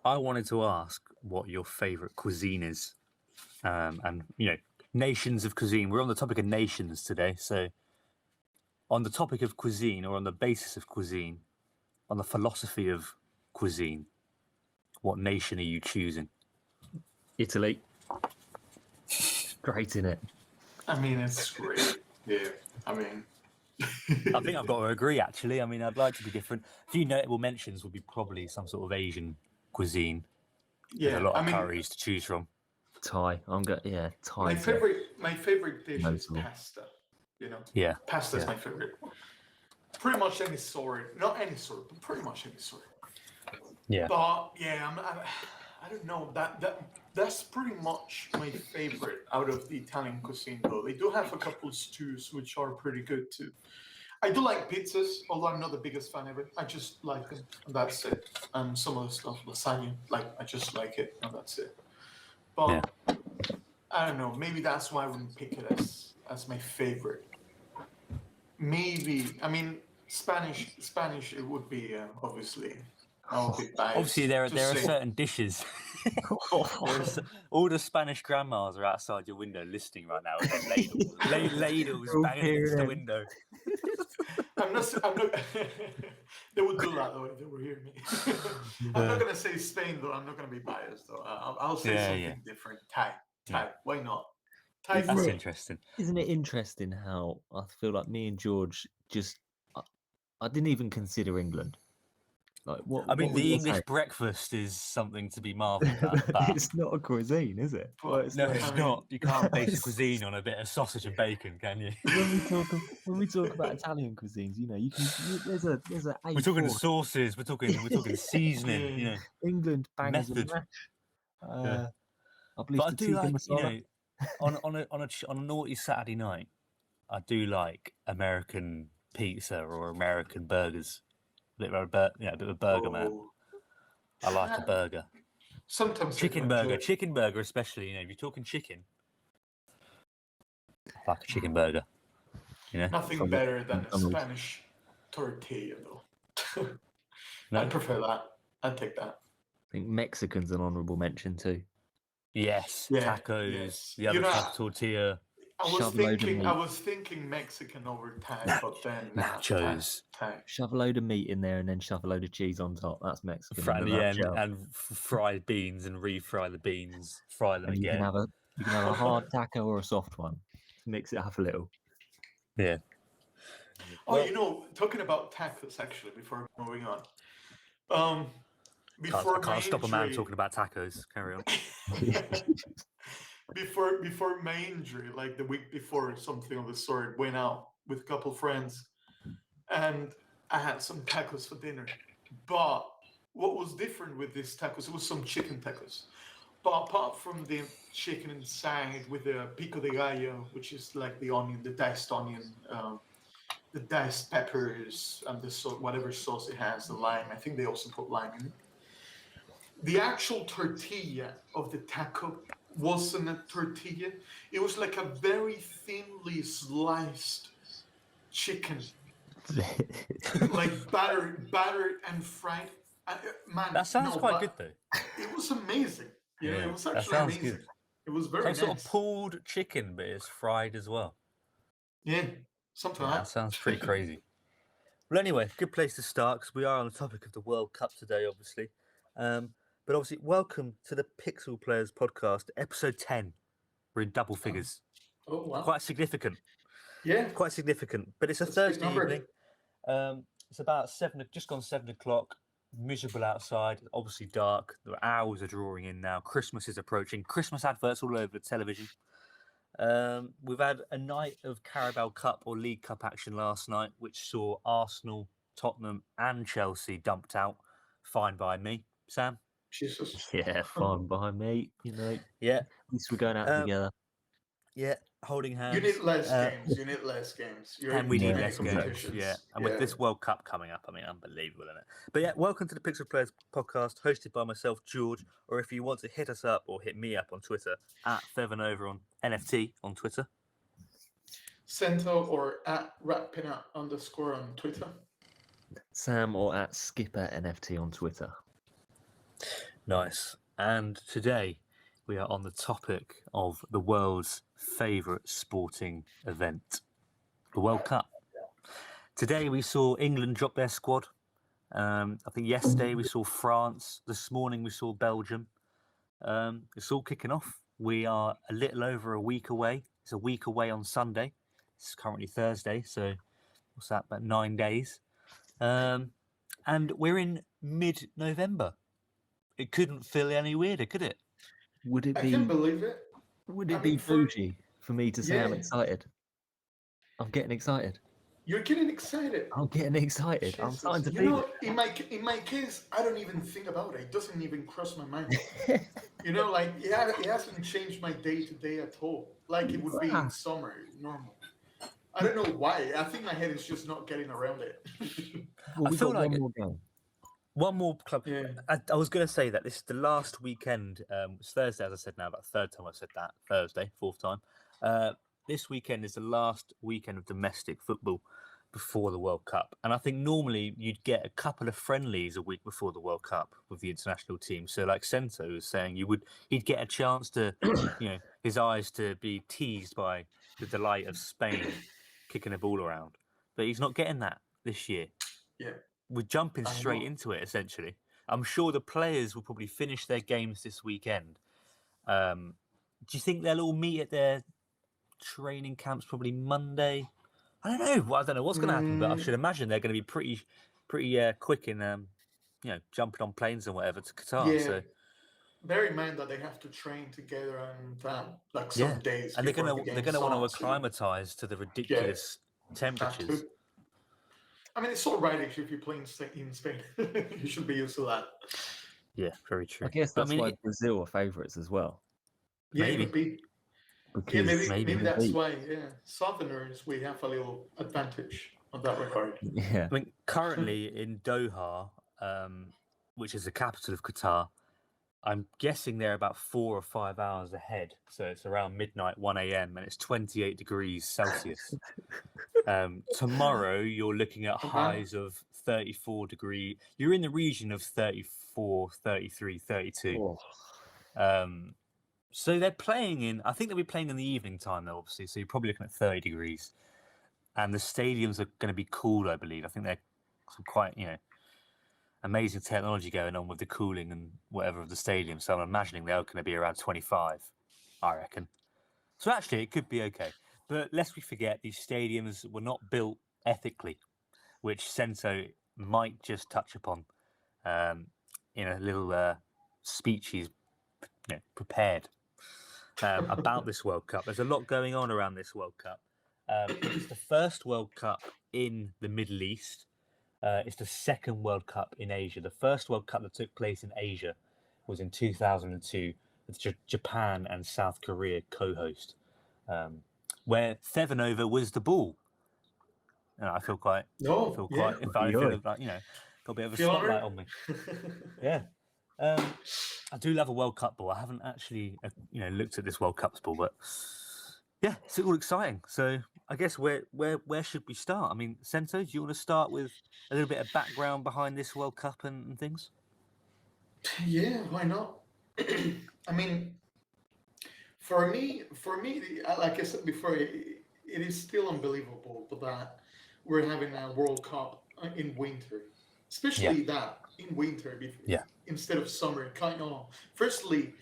I wanted to ask what your favourite cuisine is, and nations of cuisine. We're on the topic of nations today, so on the topic of cuisine, or on the basis of cuisine, on the philosophy of cuisine, what nation are you choosing? Italy. Great, innit? I mean, it's great. Yeah, I mean, I think I've got to agree. Actually, I mean, I'd like to be different. A few notable mentions would be probably some sort of Asian cuisine. There's a lot of curries to choose from. Thai. Thai. My favorite dish is pasta. Yeah, pasta is my favorite. Pretty much any sort, not any sort, but pretty much any sort. Yeah. But yeah, I don't know that's pretty much my favorite out of the Italian cuisine. Though they do have a couple stews which are pretty good too. I do like pizzas, although I'm not the biggest fan of it. I just like them, and that's it. And some of the stuff, lasagna, I just like it, and that's it. But I don't know. Maybe that's why I wouldn't pick it as my favorite. Maybe, I mean, Spanish. It would be obviously. Obviously, there are certain dishes. All the Spanish grandmas are outside your window listening right now with their ladles banging against the window. I'm not. They would do that though if they were hearing me. I'm not gonna say Spain though. I'm not gonna be biased though. I'll say something different. Thai. Why not? Thai. That's interesting. Isn't it interesting how I feel like me and George I didn't even consider England. Like what? I mean, the English breakfast is something to be marvelled at. But it's not a cuisine, is it? It's not. You can't base a cuisine on a bit of sausage and bacon, can you? When we talk about Italian cuisines, you can. There's a. We're talking sauces. We're talking seasoning. England bangers and mash. I believe. But I do like on a naughty Saturday night, I do like American pizza or American burgers. A bit of a burger, man. I like a burger. Sometimes chicken burger especially. If you're talking chicken, I like a chicken burger. Nothing better than a Spanish tortilla, though. I prefer that. I'd take that. I think Mexican's an honourable mention too. Yes, tacos. The other type of tortilla. I was thinking Mexican over Thai, but then nachos. Thai. Shove a load of meat in there and then shove a load of cheese on top. That's Mexican. And fry beans and refry the beans. Fry them again. You can have a hard taco or a soft one. Mix it up a little. Yeah. Talking about tacos, actually, before moving on. Can't stop a man talking about tacos. Carry on. Before my injury, like the week before, something of the sort, went out with a couple friends, and I had some tacos for dinner. But what was different with these tacos? It was some chicken tacos. But apart from the chicken inside with the pico de gallo, which is like the onion, the diced onion, the diced peppers, and whatever sauce it has, the lime. I think they also put lime in it. The actual tortilla of the taco wasn't a tortilla. It was like a very thinly sliced chicken. Like battered and fried. Man, that sounds quite good though. It was amazing. Yeah, it was actually amazing. Good. It was very nice. Sort of pulled chicken, but it's fried as well. Yeah, something like that. That sounds pretty crazy. Well, anyway, good place to start because we are on the topic of the World Cup today, obviously. But obviously, welcome to the PixelPlayers podcast, episode 10. We're in double figures. Oh, wow. Quite significant. Yeah. Quite significant. But it's a Thursday evening. It's about just gone 7 o'clock. Miserable outside. Obviously dark. The hours are drawing in now. Christmas is approaching. Christmas adverts all over the television. We've had a night of Carabao Cup or League Cup action last night, which saw Arsenal, Tottenham and Chelsea dumped out. Fine by me. Sam? Jesus. Yeah, fine by me. Yeah. At least we're going out together. Yeah, holding hands. You need less games. You need less games. We need less games. Yeah. And with this World Cup coming up, I mean, unbelievable, isn't it? But yeah, welcome to the Pixel Players podcast, hosted by myself, George. Or if you want to hit us up or hit me up on Twitter, at Fevanover on NFT on Twitter. Sento or at Ratpinut _ on Twitter. Sam or at Skipper NFT on Twitter. Nice. And today we are on the topic of the world's favourite sporting event, the World Cup. Today we saw England drop their squad. I think yesterday we saw France. This morning we saw Belgium. It's all kicking off. We are a little over a week away. It's a week away on Sunday. It's currently Thursday, so what's that, about 9 days? And we're in mid-November. It couldn't feel any weirder, could it? Would it I be? can't believe it. Would it I be mean, bougie for me to say I'm Yeah. excited? I'm getting excited. You're getting excited. I'm getting excited. I'm Jesus. starting to You feel know, in my case, I don't even think about it. It doesn't even cross my mind. it. You know, like it hasn't changed my day to day at all. Like it would be in summer, normal. I don't know why. I think my head is just not getting around it. Well, I we've feel got like one more game. one more club. Yeah. I was going to say that this is the last weekend. It's Thursday, as I said now, about the third time I've said that. Thursday, fourth time. This weekend is the last weekend of domestic football before the World Cup. And I think normally you'd get a couple of friendlies a week before the World Cup with the international team. So like Sento was saying, he'd get a chance to, his eyes to be teased by the delight of Spain kicking the ball around. But he's not getting that this year. Yeah. We're jumping I straight know. into it, essentially. I'm sure the players will probably finish their games this weekend. Do you think they'll all meet at their training camps probably Monday? I don't know. Well, I don't know what's going to happen, but I should imagine they're going to be pretty quick in, jumping on planes and whatever to Qatar. Yeah. So Bear in mind that they have to train together and like some days. and they're before going the to game want to starts, acclimatise to the ridiculous have temperatures. to. I mean, it's all right if you're playing in Spain. You should be used to that. Yeah, very true. I guess But, that's why Brazil are favourites as well. Yeah, Maybe. it could be. Because Maybe maybe. that's why. Yeah, Southerners, we have a little advantage on that regard. Yeah. I mean, currently in Doha, which is the capital of Qatar, I'm guessing they're about 4 or 5 hours ahead. So it's around midnight, 1 a.m., and it's 28 degrees Celsius. Tomorrow, you're looking at highs of 34 degrees. You're in the region of 34, 33, 32. Oh. So they're playing I think they'll be playing in the evening time, though, obviously. So you're probably looking at 30 degrees. And the stadiums are going to be cooled, I believe. I think they're some quite, amazing technology going on with the cooling and whatever of the stadium. So I'm imagining they're going to be around 25, I reckon. So actually, it could be okay. But lest we forget, these stadiums were not built ethically, which Sento might just touch upon in a little speech he's prepared about this World Cup. There's a lot going on around this World Cup. It's the first World Cup in the Middle East. It's the second World Cup in Asia. The first World Cup that took place in Asia was in 2002 with Japan and South Korea co-host, where Thevenova was the ball. And I feel quite, No, feel yeah. quite, if I feel like, got a bit of a Feel spotlight honored? on me. Yeah. I do love a World Cup ball. I haven't actually, looked at this World Cup ball, but yeah, it's all exciting. So I guess where should we start? I mean, Sento, do you want to start with a little bit of background behind this World Cup and things? Yeah, why not? I mean, for me, like I said before, it is still unbelievable that we're having a World Cup in winter, especially that in winter. Instead of summer, firstly,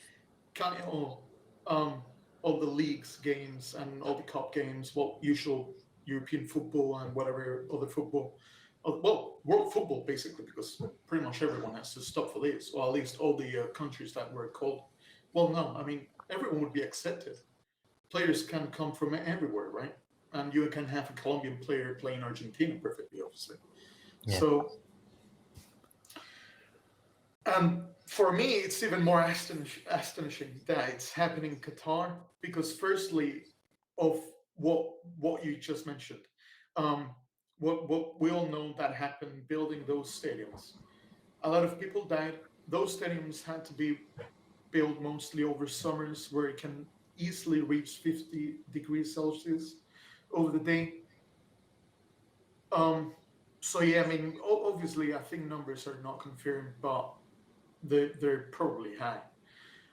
all the leagues games and all the cup games, usual European football and whatever other football, world football basically, because pretty much everyone has to stop for this, or at least all the countries that were called. Well, no, I mean everyone would be accepted. Players can come from everywhere, right? And you can have a Colombian player playing Argentina perfectly, obviously. Yeah. So. For me, it's even more astonishing that it's happening in Qatar because, firstly, of what you just mentioned, what we all know that happened building those stadiums. A lot of people died. Those stadiums had to be built mostly over summers where it can easily reach 50 degrees Celsius over the day. So yeah, I mean, obviously, I think numbers are not confirmed, but they're probably high.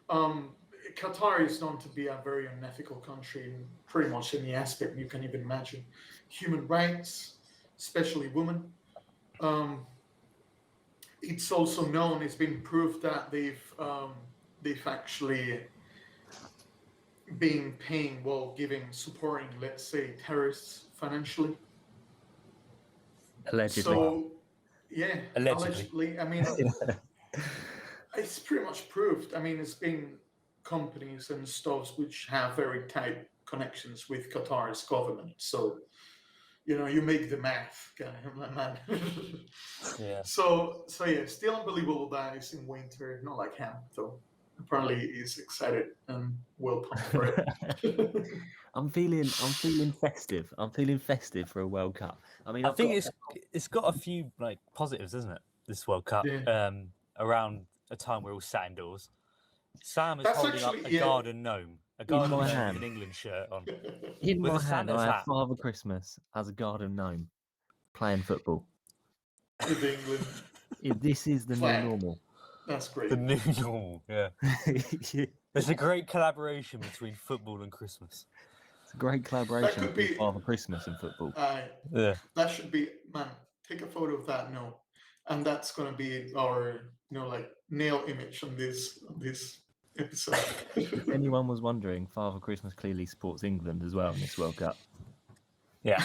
Qatar is known to be a very unethical country in pretty much any aspect you can even imagine. Human rights, especially women. It's also known, it's been proved that they've actually been paying, supporting, let's say, terrorists financially. Allegedly. So, yeah, Allegedly. I mean, it's pretty much proved. I mean, it's been companies and stuffs which have very tight connections with Qatar's government. So, you make the math, man. Yeah. So yeah, still unbelievable that it's in winter, not like him though. Apparently, he's excited and well pumped for it. I'm feeling festive. I'm feeling festive for a World Cup. I mean, I think it's got a few like positives, isn't it? This World Cup, Yeah. Around a time we're all sat indoors. Sam is That's holding up actually- a yeah. garden gnome, a garden my gnome hand. with an England shirt on. in with my a hand, Santa's I have hat. Father Christmas as a garden gnome playing football. With England, This is the Flag. new normal. that's great. The new normal, yeah. There's a great collaboration between football and Christmas. It's a great collaboration could between be- Father Christmas and football. Yeah. That should be, man. Take a photo of that note, and that's gonna be our, nail image on this episode. If anyone was wondering, Father Christmas clearly supports England as well in this World Cup. Yeah.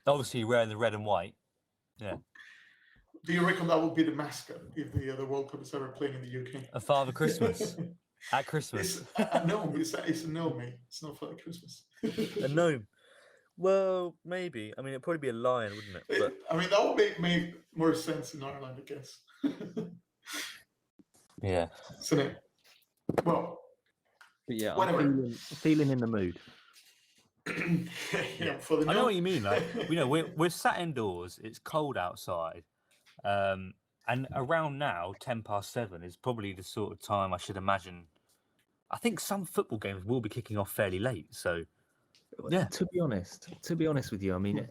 Obviously, wearing the red and white. Yeah. Do you reckon that will be the mascot if the World Cup is ever playing in the UK? A Father Christmas at Christmas. No, it's a no, mate. It's not Father Christmas. A gnome. Well, maybe. I mean, it'd probably be a lion, wouldn't it? But I mean, that would make more sense in Ireland, I guess. yeah. Isn't it? Well, But yeah, Whatever. I'm feeling in the mood. yeah, for the I know no- what you mean. Like, we're sat indoors. It's cold outside, and around now, 7:10 is probably the sort of time I should imagine. I think some football games will be kicking off fairly late. So yeah. To be honest with you, I mean,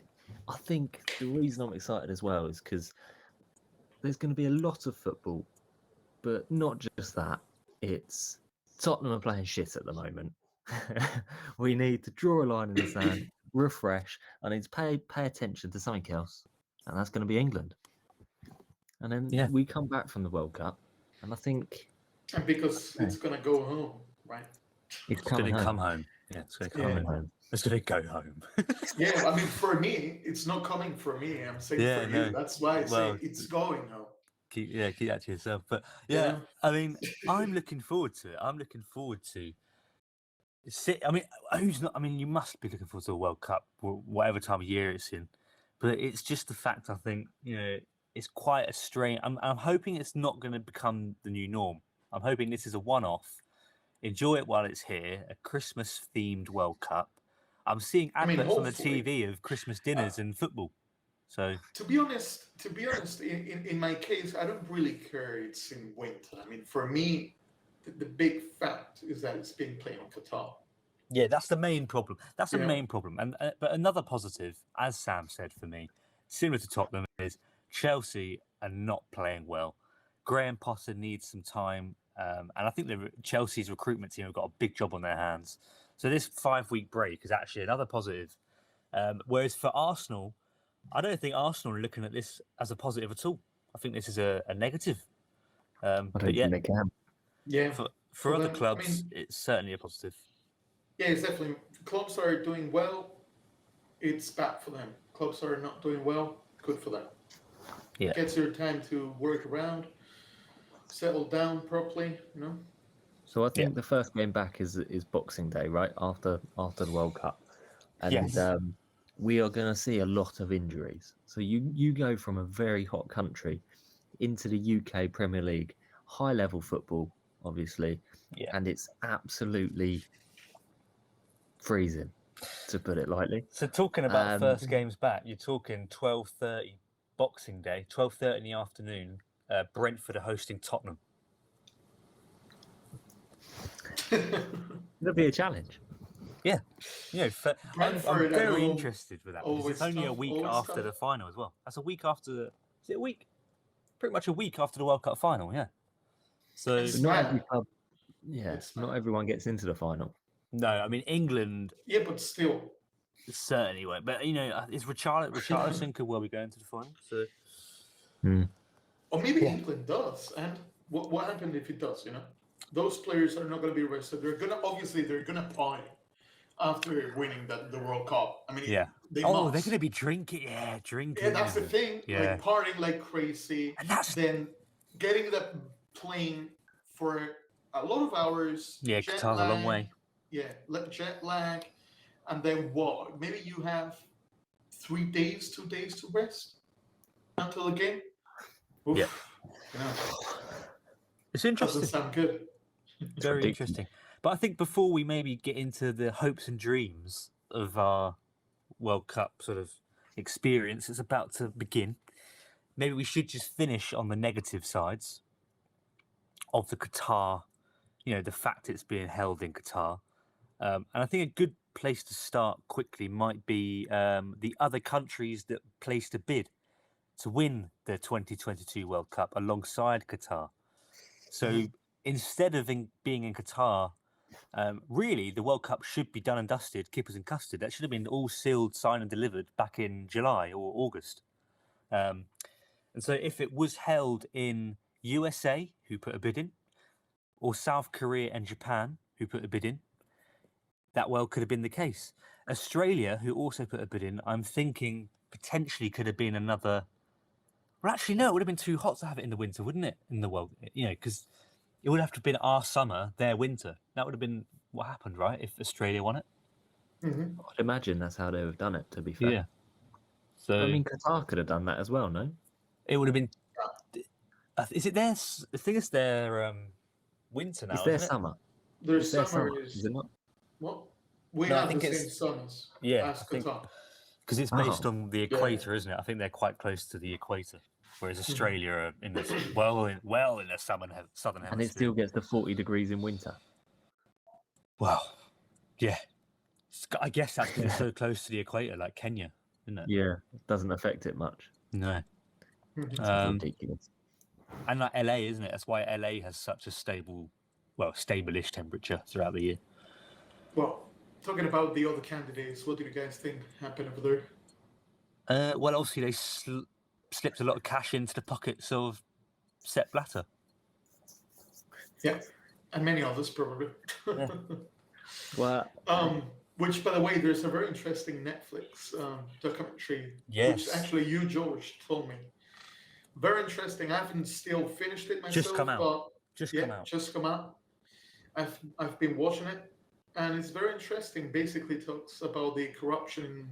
I think the reason I'm excited as well is because there's going to be a lot of football, but not just that. It's Tottenham are playing shit at the moment. We need to draw a line in the sand, refresh. I need to pay attention to something else, and that's going to be England. And then we come back from the World Cup, and I think And because it's gonna go home, right? it's It's going coming to home. come home. Yeah, it's going to come Yeah. home. It's going to go home. Yeah, I mean, for me, it's not coming for me. I'm saying Yeah, for no. you. That's why I Well, say it's going home. keep that to yourself. But You yeah, know? I mean, I'm looking forward to it. I'm looking forward to. I mean, who's not? I mean, you must be looking forward to a World Cup, whatever time of year it's in. But it's just the fact. I think it's quite a strange. I'm hoping it's not going to become the new norm. I'm hoping this is a one-off. Enjoy it while it's here. A Christmas-themed World Cup. I'm seeing mean, adverts on the hopefully. TV of Christmas dinners and football. So To be honest, in my case, I don't really care. It's in winter. I mean, for me, the big fact is that it's being played in Qatar. yeah, that's the main problem. That's the Yeah. main problem. And but another positive, as Sam said for me, similar to Tottenham, is Chelsea are not playing well. Graham Potter needs some time, and I think Chelsea's recruitment team have got a big job on their hands. So this 5-week break is actually another positive. Whereas for Arsenal, I don't think Arsenal are looking at this as a positive at all. I think this is a negative. I don't But yeah, think they can. Yeah, for other them, I clubs, mean- it's certainly a positive. yeah, it's definitely. Clubs are doing well. It's bad for them. Clubs are not doing well. Good for them. Yeah. Gets your time to work around, settle down properly. So I think the first game back is Boxing Day, right after the World Cup, and Yes. we are going to see a lot of injuries. So you go from a very hot country into the UK Premier League, high level football, obviously, and it's absolutely freezing, to put it lightly. So talking about first games back, you're talking 12:30 Boxing Day, 12:30 in the afternoon. Brentford are hosting Tottenham. It'll be a challenge. Yeah, I'm Brentford, I very know, interested with that because always it's only a tough, week always after tough. the final as well. That's a week after. Is it a week? Pretty much a week after the World Cup final. Yeah. So It's But not mad. every club. Yeah, It's not mad. everyone gets into the final. no, I mean England Yeah, but still. certainly won't. But is Richarlison could well be going to the final. So Or maybe Yeah. England does. And what happened if it does, Those players are not going to be rested. They're gonna party after winning the World Cup. I mean, yeah. they Oh, must. they're going to be drinking. Yeah, drinking. Yeah, that's the and- thing. Yeah. Like partying like crazy, And that's then getting the plane for a lot of hours. Yeah, jet Qatar's a long lag, way. Yeah, jet lag, and then what? Maybe you have 2 days to rest until the game. Oof, Yeah. It's doesn't interesting. sound good. Very ridiculous. interesting. But I think before we maybe get into the hopes and dreams of our World Cup sort of experience, it's about to begin. Maybe we should just finish on the negative sides of the Qatar, the fact it's being held in Qatar. And I think a good place to start quickly might be the other countries that placed a bid to win the 2022 World Cup alongside Qatar. So instead of being in Qatar, really the World Cup should be done and dusted, kippers and custard. That should have been all sealed, signed and delivered back in July or August. And so if it was held in USA, who put a bid in, or South Korea and Japan, who put a bid in, that well could have been the case. Australia, who also put a bid in, I'm thinking potentially could have been another. Well, actually, no, it would have been too hot to have it in the winter, wouldn't it? In the world, because it would have to have been our summer, their winter. That would have been what happened, right? If Australia won it. Mm-hmm. I'd imagine that's how they would have done it, to be fair. Yeah. So I mean, Qatar could have done that as well, no? it would have been. Is it their? I think it's their winter now. It's their isn't it? summer. Their It's their summer summer, is is it not? what? We No, I have think the same it's- summers Yeah, as I think- Qatar. Because it's based Oh. on the equator, isn't it? I think they're quite close to the equator, whereas Australia are in the in the southern hemisphere. And it still gets to 40 degrees in winter. Well, yeah. I guess that's because it's so close to the equator, like Kenya, isn't it? Yeah, it doesn't affect it much. No. Mhm. It's ridiculous. And like LA, isn't it? That's why LA has such a stable-ish temperature throughout the year. Well, talking about the other candidates, what do you guys think happened over there? Well, obviously they slipped a lot of cash into the pockets of Sepp Blatter. Yeah, and many others probably. Yeah. Well, Which, by the way, there's a very interesting Netflix documentary, which Yes. actually you, George, told me. Very interesting. I haven't still finished it myself. Just come out. But Just yeah, come out. just come out. I've been watching it, and it's very interesting. Basically, talks about the corruption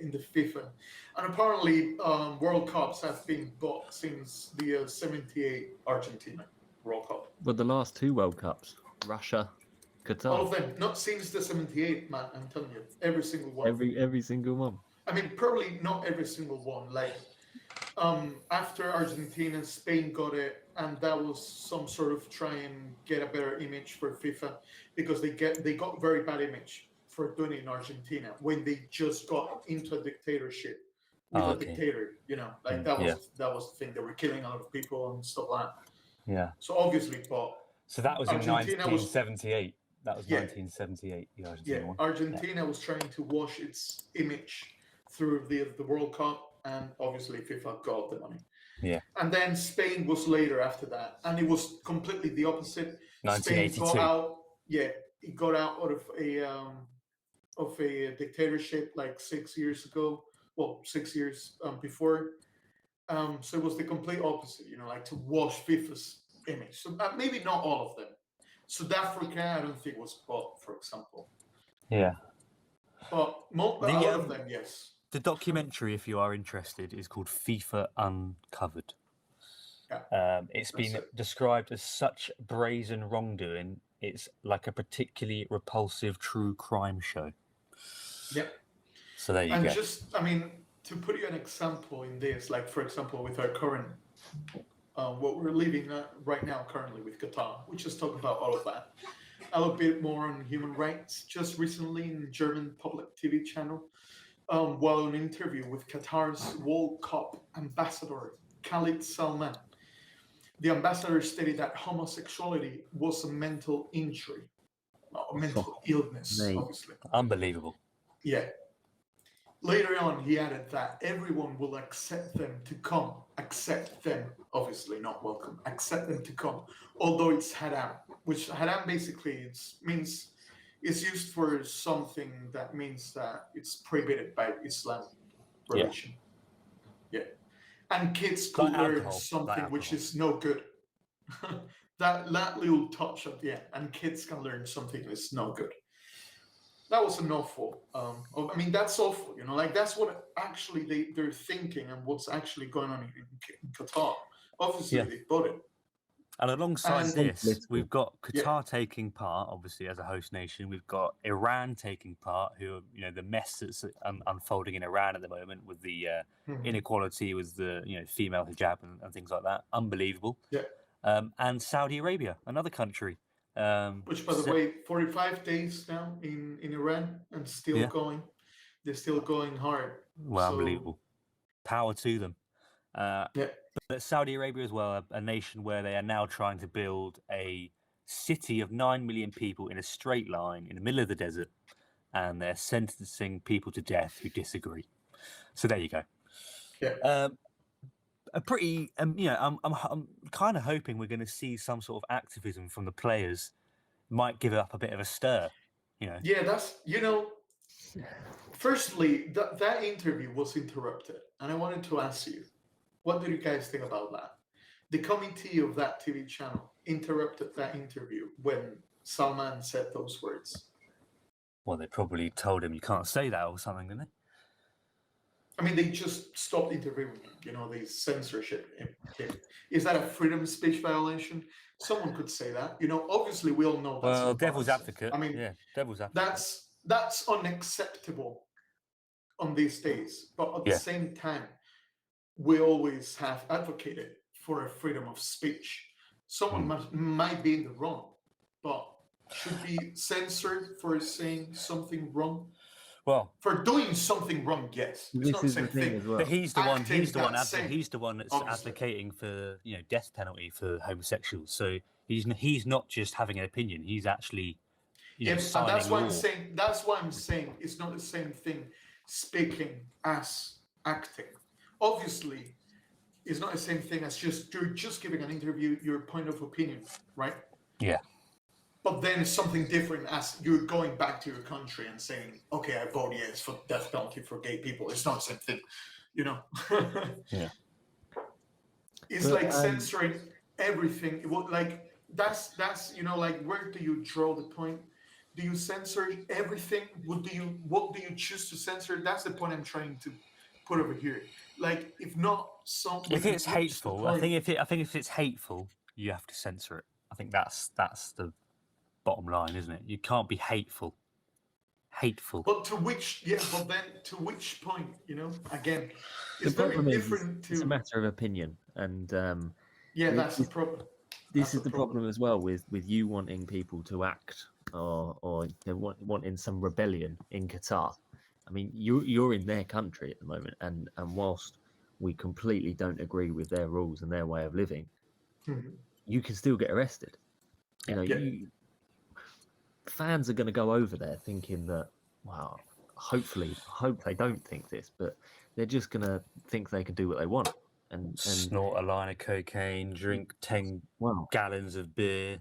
in the FIFA, and apparently, World Cups have been bought since the '78 Argentina World Cup. but the last two World Cups, Russia, All Qatar, of them, not since the '78, man. I'm telling you, every single one. every single one. I mean, probably not every single one. Like, after Argentina and Spain got it, and that was some sort of try and get a better image for FIFA, because they got very bad image for doing it in Argentina when they just got into a dictatorship with a dictator. Like that was the thing. They were killing a lot of people and stuff like that. Yeah. So obviously, but So that was in Argentina was- 1978. That was Yeah. 1978. The Argentina yeah, one. Argentina was trying to wash its image through the World Cup, and obviously FIFA got the money. Yeah. And then Spain was later after that, and it was completely the opposite. Spain 1982. got out. Yeah, it got out of a dictatorship like 6 years ago. Well, 6 years before. So it was the complete opposite. Like to wash FIFA's image. So maybe not all of them. South Africa, I don't think was bought, for example. Yeah. But a lot of them, yes. The documentary, if you are interested, is called FIFA Uncovered. It's been described as such brazen wrongdoing. It's like a particularly repulsive true crime show. Yep. So there you And go. just, to put you an example in this, like for example, with our current, what we're living right now currently with Qatar, we just talk about all of that. A little bit more on human rights. Just recently in German public TV channel, while an interview with Qatar's World Cup ambassador, Khalid Salman, the ambassador stated that homosexuality was a mental injury, a mental illness, mate. obviously. Unbelievable. Yeah. Later on, he added that everyone will accept them to come. Accept them, obviously not welcome. Accept them to come. Although it's haram, which haram basically means it's used for something that means that it's prohibited by Islam religion. Yeah. And kids could Like learn alcohol, something like which alcohol. is no good. that little touch at the end, and kids can learn something that's no good. That was an awful. I mean, that's awful. You know, like that's what actually they're thinking, and what's actually going on in Qatar. Obviously, Yeah. they bought it. And alongside And- this, Political. we've got Yeah. Qatar taking part, obviously as a host nation. We've got Iran taking part, who are, the mess that's unfolding in Iran at the moment with the Mhm. inequality with the female hijab and things like that. Unbelievable. Yeah. And Saudi Arabia, another country. Which, by the way, 45 days now in Iran and still Yeah. going. They're still going hard. Well, So- unbelievable. Power to them. Yeah. But Saudi Arabia as well, a nation where they are now trying to build a city of 9 million people in a straight line in the middle of the desert, and they're sentencing people to death who disagree. So there you go. Yeah. A pretty, I'm kind of hoping we're going to see some sort of activism from the players. Might give it up a bit of a stir, Yeah, that's, firstly, that interview was interrupted. And I wanted to ask you, what do you guys think about that? The committee of that TV channel interrupted that interview when Salman said those words. Well, they probably told him you can't say that or something, didn't they? I mean, they just stopped interviewing him, the censorship. Is that a freedom of speech violation? Someone could say that. Obviously, we all know that's Well, not devil's nonsense. advocate. I mean, yeah, devil's advocate. that's unacceptable on these days. But at Yeah. the same time, we always have advocated for a freedom of speech. Someone might be in the wrong, but should be censored for saying something wrong. Well, For doing something wrong, yes. It's This not the is same the thing as well. but he's the one. Acting He's the one. that same, He's the one that's obviously. advocating for death penalty for homosexuals. So he's not just having an opinion. He's actually Yeah, and signing that's why law. I'm saying. That's why I'm saying it's not the same thing. Speaking as acting, obviously, it's not the same thing as you're just giving an interview, your point of opinion, right? Yeah. But then it's something different as you're going back to your country and saying, "Okay, I vote yes for death penalty for gay people." It's not the same thing, Yeah. It's But, like censoring everything. Like that's like where do you draw the point? Do you censor everything? What do you choose to censor? That's the point I'm trying to put over here. Like if not If it's hateful, I think if it's hateful, you have to censor it. I think that's the bottom line, isn't it? You can't be hateful. Hateful. But to which point, again, The it's very problem is, different it's a to matter of opinion, and that's the problem. this That's is the the problem as well with you wanting people to act or wanting some rebellion in Qatar. I mean, you're in their country at the moment, and whilst we completely don't agree with their rules and their way of living, Mhm. you can still get arrested. Yeah. Fans are going to go over there thinking that, well, hope they don't think this, but they're just going to think they can do what they want. And Snort a line of cocaine, drink 10 well, gallons of beer.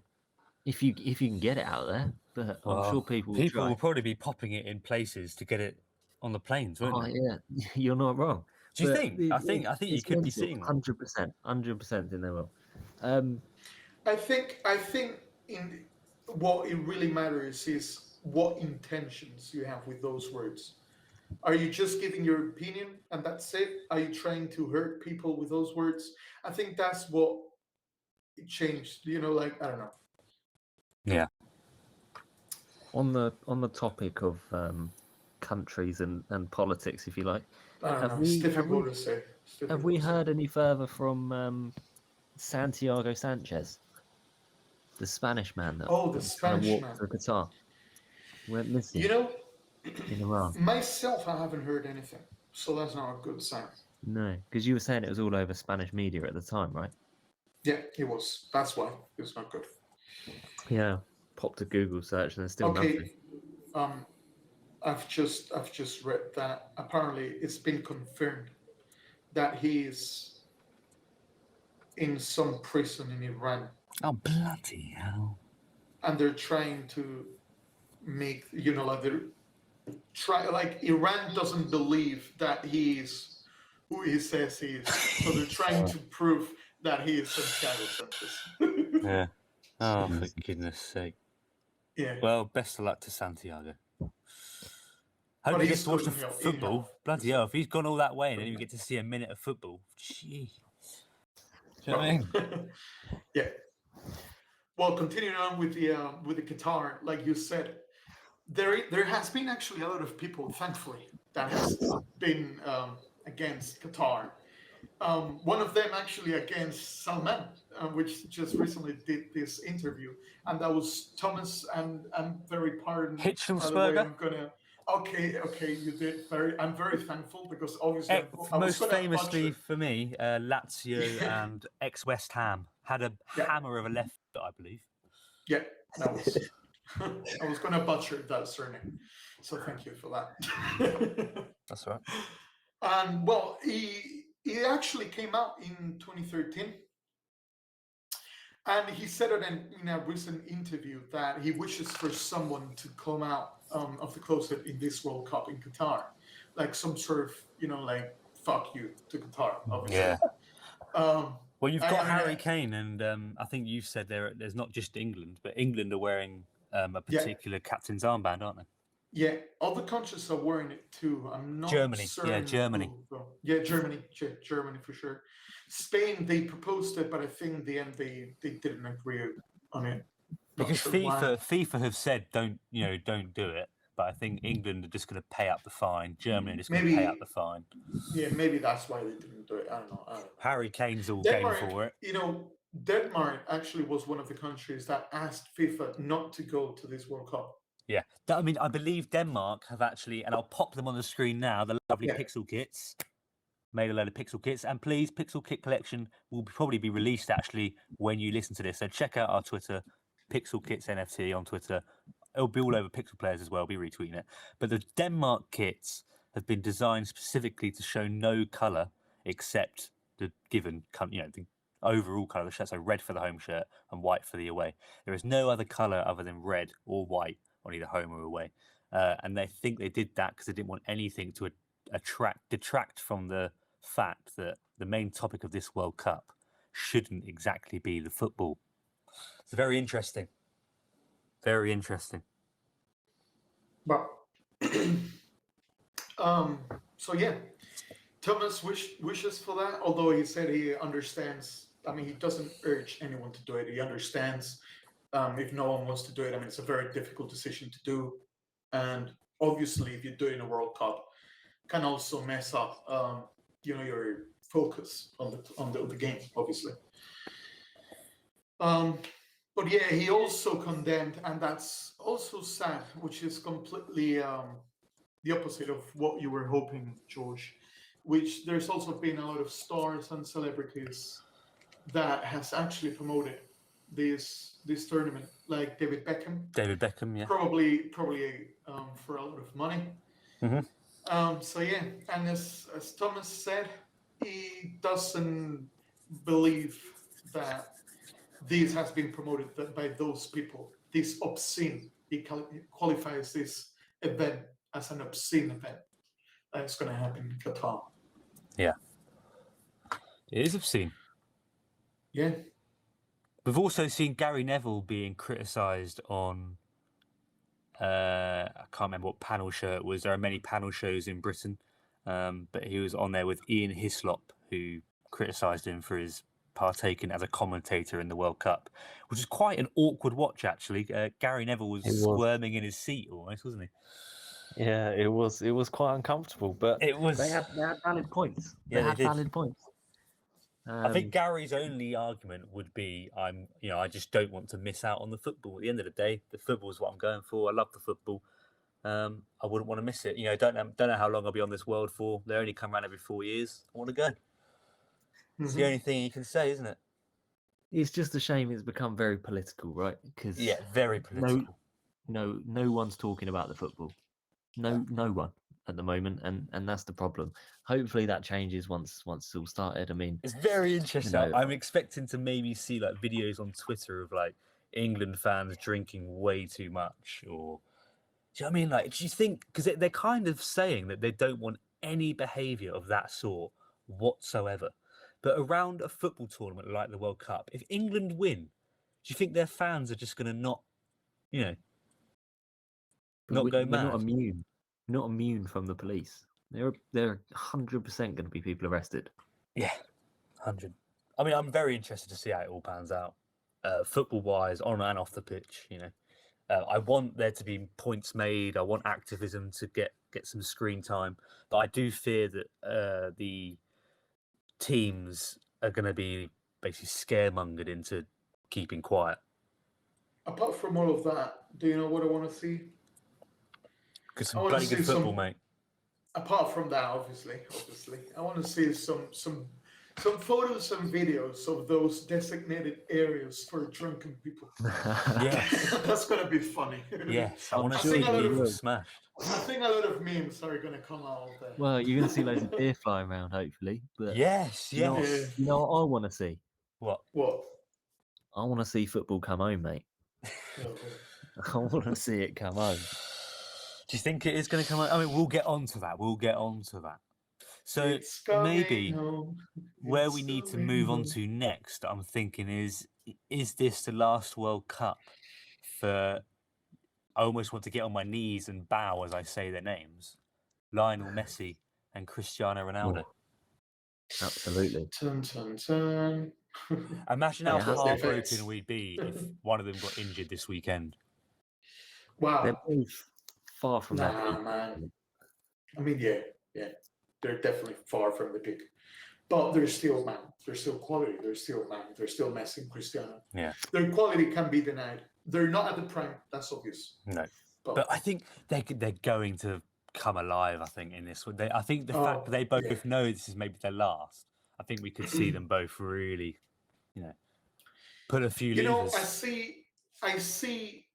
if you can get it out there, but I'm sure people will try. will probably be popping it in places to get it on the planes, won't Oh they? yeah, you're not wrong. Do you But think? I think you it's could be mental, seeing that. 100% in there will. I think in what it really matters is what intentions you have with those words. Are you just giving your opinion and that's it? Are you trying to hurt people with those words? I think that's what it changed. Like I don't know. Yeah. On the topic of countries and politics, if you like, I don't Have know. we- It's have difficult we- to say. have we heard any further from Santiago Sanchez, the Spanish man that Oh, the that kind of Spanish walked man. to Qatar? Went missing in Iran. Myself, I haven't heard anything, so that's not a good sign. No, because you were saying it was all over Spanish media at the time, right? Yeah, he was. That's why it was not good. Yeah, popped a Google search and there's still Okay, nothing. I've just read that apparently it's been confirmed that he is in some prison in Iran, Oh bloody hell! and they're trying to make like they're like Iran doesn't believe that he is who he says he is, so they're trying to prove that he is Santiago Santos. Yeah. Oh, for goodness sake. Yeah. Well, best of luck to Santiago. Hope But he he's gets to watch the still, in football. health. Bloody hell! If he's gone all that way and didn't even get to see a minute of football, gee. Do you know what I mean? Yeah. Well, continuing on with the Qatar, like you said, there has been actually a lot of people, thankfully, that has been against Qatar. One of them actually against Salman, which just recently did this interview, and that was Thomas. And I'm very pardoned. By the way, Hitchensperger? I'm gonna. Okay, you did very. I'm very thankful because obviously I was Most gonna famously butcher. for me, Lazio and ex-West Ham had a Yeah. hammer of a left foot, I believe. Yeah, that was. I was gonna butcher that surname, so thank you for that. That's right. And well, he actually came out in 2013, and he said it in a recent interview that he wishes for someone to come out of the closet in this World Cup in Qatar, like some sort of like fuck you to Qatar, obviously. Yeah. Well, you've got I mean, Harry Kane, and I think you've said there's not just England, but England are wearing a particular captain's armband, aren't they? Yeah, other countries are wearing it too. I'm not Germany, certain. yeah, Germany. Yeah, Germany for sure. Spain, they proposed it, but I think in the end they didn't agree on it. Not Because sure why. FIFA have said don't do it, but I think England are just going to pay up the fine. Germany are just going to pay up the fine. Yeah, maybe that's why they didn't do it. I don't know. Harry Kane's all Denmark, game for it. Denmark actually was one of the countries that asked FIFA not to go to this World Cup. Yeah, I mean, I believe Denmark have actually, and I'll pop them on the screen now, the lovely Pixel Kits. Made a load of Pixel Kits, and please, Pixel Kit Collection will probably be released actually when you listen to this. So check out our Twitter, PixelKitsNFT on Twitter. It'll be all over PixelPlayers as well. I'll be retweeting it. But the Denmark kits have been designed specifically to show no color except the given, the overall color of the shirt. So red for the home shirt and white for the away. There is no other color other than red or white on either home or away. And they think they did that because they didn't want anything to detract from the fact that the main topic of this World Cup shouldn't exactly be the football. It's very interesting. Very interesting. Well, so yeah, Thomas wishes for that. Although he said he understands. I mean, he doesn't urge anyone to do it. He understands if no one wants to do it. I mean, it's a very difficult decision to do, and obviously, if you're doing a World Cup, can also mess up, your focus on the game, obviously. But yeah, he also condemned, and that's also sad, which is completely the opposite of what you were hoping, George. Which there's also been a lot of stars and celebrities that has actually promoted this tournament, like David Beckham. David Beckham, yeah. Probably for a lot of money. Mm-hmm. So yeah, and as Thomas said, he doesn't believe that this has been promoted by those people. This obscene. He qualifies this event as an obscene event. That's going to happen in Qatar. Yeah, it is obscene. Yeah. We've also seen Gary Neville being criticised on. I can't remember what panel show it was. There are many panel shows in Britain, but he was on there with Ian Hislop, who criticised him for his partaking as a commentator in the World Cup, which is quite an awkward watch, actually. Gary Neville was squirming in his seat almost, wasn't he? Yeah, it was quite uncomfortable, but it was. They had valid points. Yeah, they had valid points. I think Gary's only argument would be, I just don't want to miss out on the football. At the end of the day, the football is what I'm going for. I love the football. I wouldn't want to miss it. Don't know how long I'll be on this world for. They only come around every 4 years. I want to go. It's the only thing you can say, isn't it? It's just a shame it's become very political, right? Because Yeah, very political. no one's talking about the football. No one at the moment, and that's the problem. Hopefully that changes once it's all started. I mean, It's very interesting. know- I'm expecting to maybe see like videos on Twitter of like England fans drinking way too much, or do you know what I mean? Like, do you think because they're kind of saying that they don't want any behaviour of that sort whatsoever, but around a football tournament like the World Cup, if England win, do you think their fans are just going to not, you know, not go we're not mad? immune. Not immune from the police. There are 100% going to be people arrested. Yeah, 100. I mean, I'm very interested to see how it all pans out, football-wise, on and off the pitch. You know, I want there to be points made. I want activism to get some screen time, but I do fear that the teams are going to be basically scaremongered into keeping quiet. Apart from all of that, do you know what I want to see? Because I some wanna bloody good see football, some- mate. Apart from that, obviously, I want to see some photos and videos of those designated areas for drunken people. Yes, That's gonna be funny. yes. I I'm want to sure see you people will. smashed. I think a lot of memes are gonna come out of there. Well, you're going to see loads of beer flying around, hopefully. But Yes, you know, yes. you know what I want to see? What? What? I want to see football come home, mate. No. I want to see it come home. Do you think it is going to come out? I mean, we'll get on to that. So It's coming maybe home. where It's we need to coming move on home. to next, I'm thinking is this the last World Cup for? I almost want to get on my knees and bow as I say their names: Lionel Messi and Cristiano Ronaldo. Absolutely. Dun, dun, dun. Imagine Yeah, how it has to be. heartbroken we'd be if one of them got injured this weekend. They're Wow. both far from their Nah, peak. man. I mean, yeah. They're definitely far from the peak. But they're still, man. They're still quality. They're still, man. They're still Messi and Cristiano. Yeah. Their quality can be denied. They're not at the prime. That's obvious. No. But I think they're going to come alive. I think in this one, I think the fact that they both know this is maybe their last. I think we could see them both really, put a few levers. I see.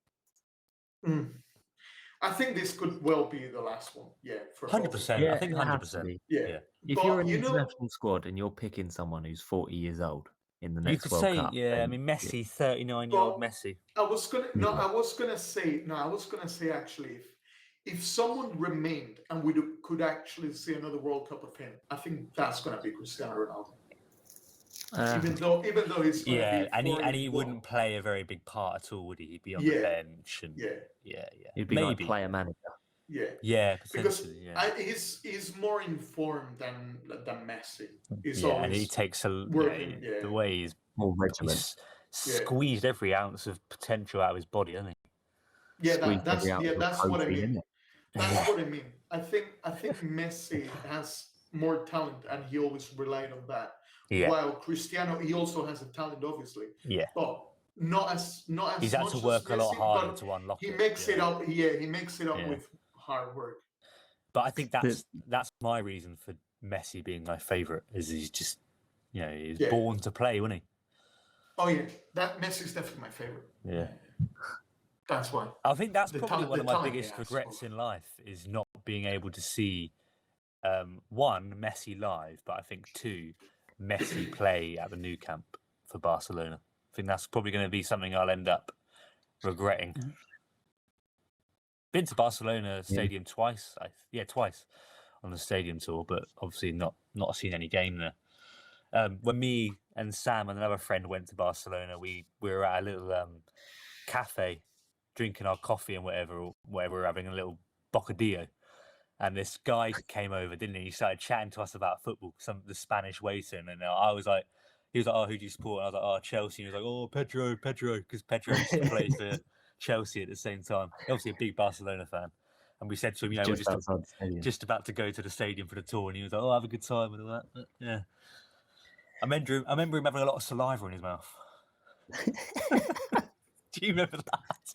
I think this could well be the last one. Yeah, for 100%. Yeah, I think it has to 100%. be. Yeah. If But, you're an international squad and you're picking someone who's 40 years old in the You next could World say, Cup, yeah. I then mean, Messi, 39-year-old Well, Messi. I was gonna say actually, if someone remained and we could actually see another World Cup of him, I think that's gonna be Cristiano Ronaldo. Even though he's gonna be and he 41. wouldn't play a very big part at all, would he? He'd be on the bench and yeah. He'd be maybe like player manager. Yeah, because potentially. Yeah, he's more informed than Messi. He's and always he takes working. the way he's More regiment. He's squeezed every ounce of potential out of his body, hasn't he? Yeah, that's Squeeze that's what I protein, mean. That's what I mean. I think Messi has more talent, and he always relied on that. Yeah. While Cristiano, he also has a talent, obviously. Yeah. But not as He's had much to work as a lot Messi, harder but to unlock he it. makes it up. Yeah, he makes it up with hard work. But I think that's my reason for Messi being my favourite. Is he's just he's born to play, wasn't he? Oh yeah, that Messi's definitely my favorite. Yeah. That's why. I think that's probably one of my talent biggest he has, regrets in life is not being able to see one, Messi live, but I think two, Messi play at the new camp for Barcelona. I think that's probably going to be something I'll end up regretting. Been to Barcelona Stadium twice. Twice on the stadium tour, but obviously not seen any game there. When me and Sam and another friend went to Barcelona, we were at a little cafe drinking our coffee and whatever we were having, a little bocadillo. And this guy came over, didn't he? He started chatting to us about football, the Spanish waiter. And I was like, he was like, oh, who do you support? And I was like, oh, Chelsea. And he was like, oh, Pedro, because Pedro used to play for Chelsea at the same time. Obviously a big Barcelona fan. And we said to him, we're just about to go to the stadium for the tour. And he was like, oh, have a good time and all that. But, yeah. I remember him having a lot of saliva in his mouth. Do you remember that?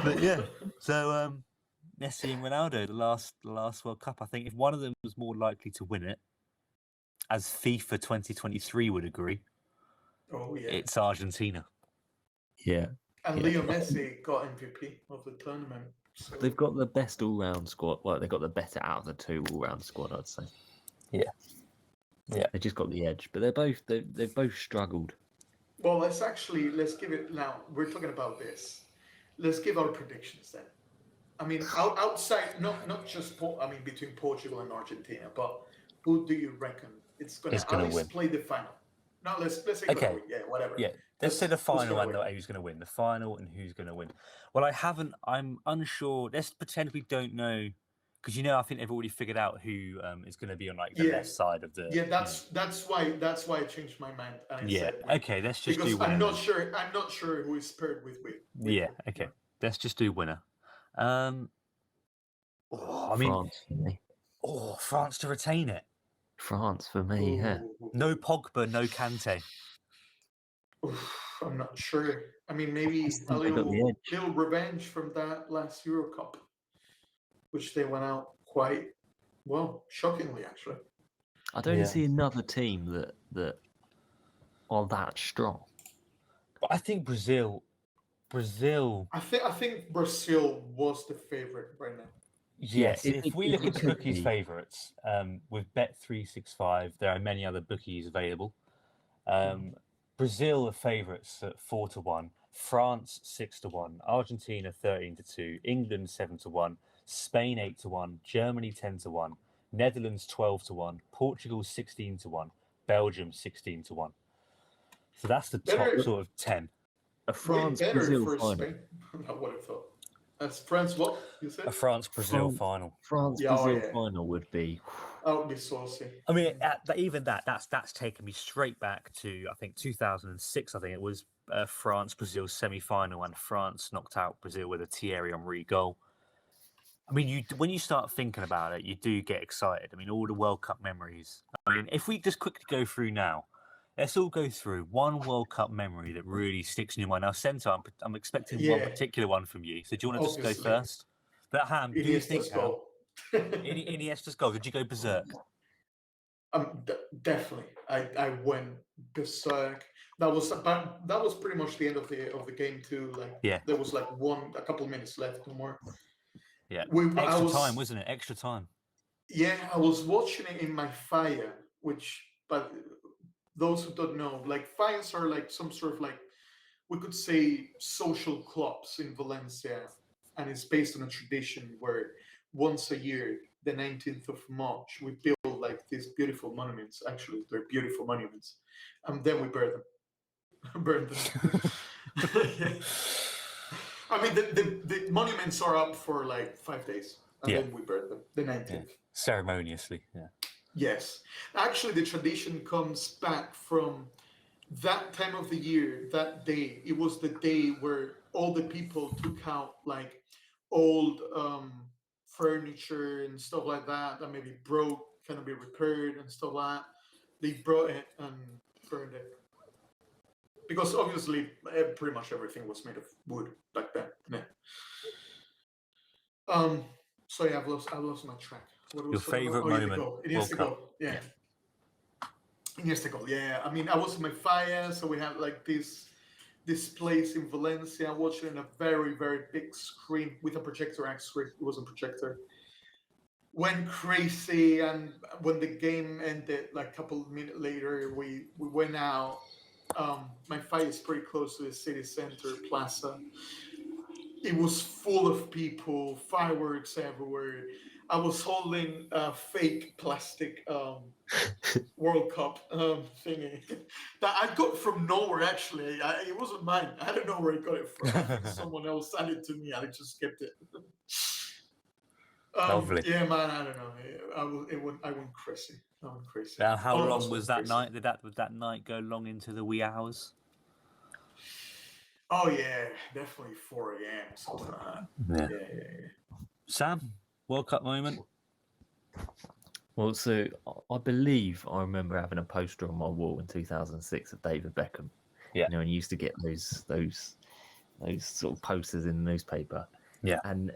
But yeah, so Messi and Ronaldo, the last World Cup. I think if one of them was more likely to win it, as FIFA 2023 would agree, Oh yeah. it's Argentina. Yeah. And Yeah. Leo Messi got MVP of the tournament. So They've got the best all-round squad. Well, they've got the better out of the two all-round squad, I'd say. Yeah. They just got the edge, but they've both struggled. well, let's give it now. We're talking about this. Let's give our predictions then. I mean, outside, not just between Portugal and Argentina, but who do you reckon it's gonna at least win? play the final? No, let's say Okay. win. Yeah, whatever. Yeah, let's say the final and win? who's going to win. The final and who's going to win. Well, I'm unsure. Let's pretend we don't know, because I think they've already figured out who is going to be on like the left side of the. Yeah, that's why I changed my mind. And I said win. Okay, let's just because do winner. I'm not sure who is paired with. Yeah. Okay, let's just do winner. France for me. France to retain it. France for me. Yeah. No Pogba, no Kante. I'm not sure. I mean, maybe a little revenge from that last Euro Cup, which they went out quite well, shockingly actually. I don't see another team that are that strong. But I think Brazil. I think Brazil was the favorite right now. Yes, if we look at the bookies' favourites, with Bet365, there are many other bookies available. Brazil are favourites at 4-1, France 6-1, Argentina 13-2, England 7-1, Spain 8-1, Germany 10-1, Netherlands 12-1, Portugal 16-1, Belgium 16-1. So that's the top sort of 10. A France-Brazil final. Spain. I would have thought. That's France. What you said? A France-Brazil final. France-Brazil final would be. That would be saucy. I mean, that's taken me straight back to I think 2006. I think it was France-Brazil semi-final, and France knocked out Brazil with a Thierry Henry goal. I mean, when you start thinking about it, you do get excited. I mean, all the World Cup memories. I mean, if we just quickly go through now. Let's all go through one World Cup memory that really sticks in your mind. Now, Sento, I'm expecting one particular one from you. So do you want to just go first? But Ham, do you think Iniesta's goal? Did you go berserk? Definitely. I went berserk. That was pretty much the end of the game too. There was like a couple of minutes left or more. Yeah. Extra time, wasn't it? Extra time. Yeah, I was watching it in my fire, but those who don't know, fires are like some sort of we could say social clubs in Valencia, and it's based on a tradition where once a year, the 19th of March, we build these beautiful monuments. Actually, they're beautiful monuments, and then we burn them. I mean, the monuments are up for 5 days, and then we burn them. The 19th. Yeah. Ceremoniously, yeah. Yes. Actually, the tradition comes back from that time of the year, that day. It was the day where all the people took out old furniture and stuff like that maybe broke, can be repaired and stuff like that. They brought it and burned it. Because obviously, pretty much everything was made of wood back then. Yeah. So yeah, I lost my track. Your favorite moment? Iniesta goal. Yeah. Iniesta goal. Yeah. I mean, I was in my fire, so we had this place in Valencia, watching a very, very big screen with a projector. Actually, it was a projector. Went crazy, and when the game ended, a couple of minutes later, we went out. My fire is pretty close to the city center plaza. It was full of people, fireworks everywhere. I was holding a fake plastic World Cup thingy that I got from nowhere, actually. It wasn't mine. I don't know where I got it from. Someone else sent it to me, and I just kept it. Lovely. Yeah, man, I don't know. I went crazy. Now, how long was that night? Did that night go long into the wee hours? Oh, yeah, definitely 4 a.m. something like that. Yeah. Sam, World Cup moment? Well, so I believe I remember having a poster on my wall in 2006 of David Beckham. Yeah. And you used to get those sort of posters in the newspaper. Yeah. And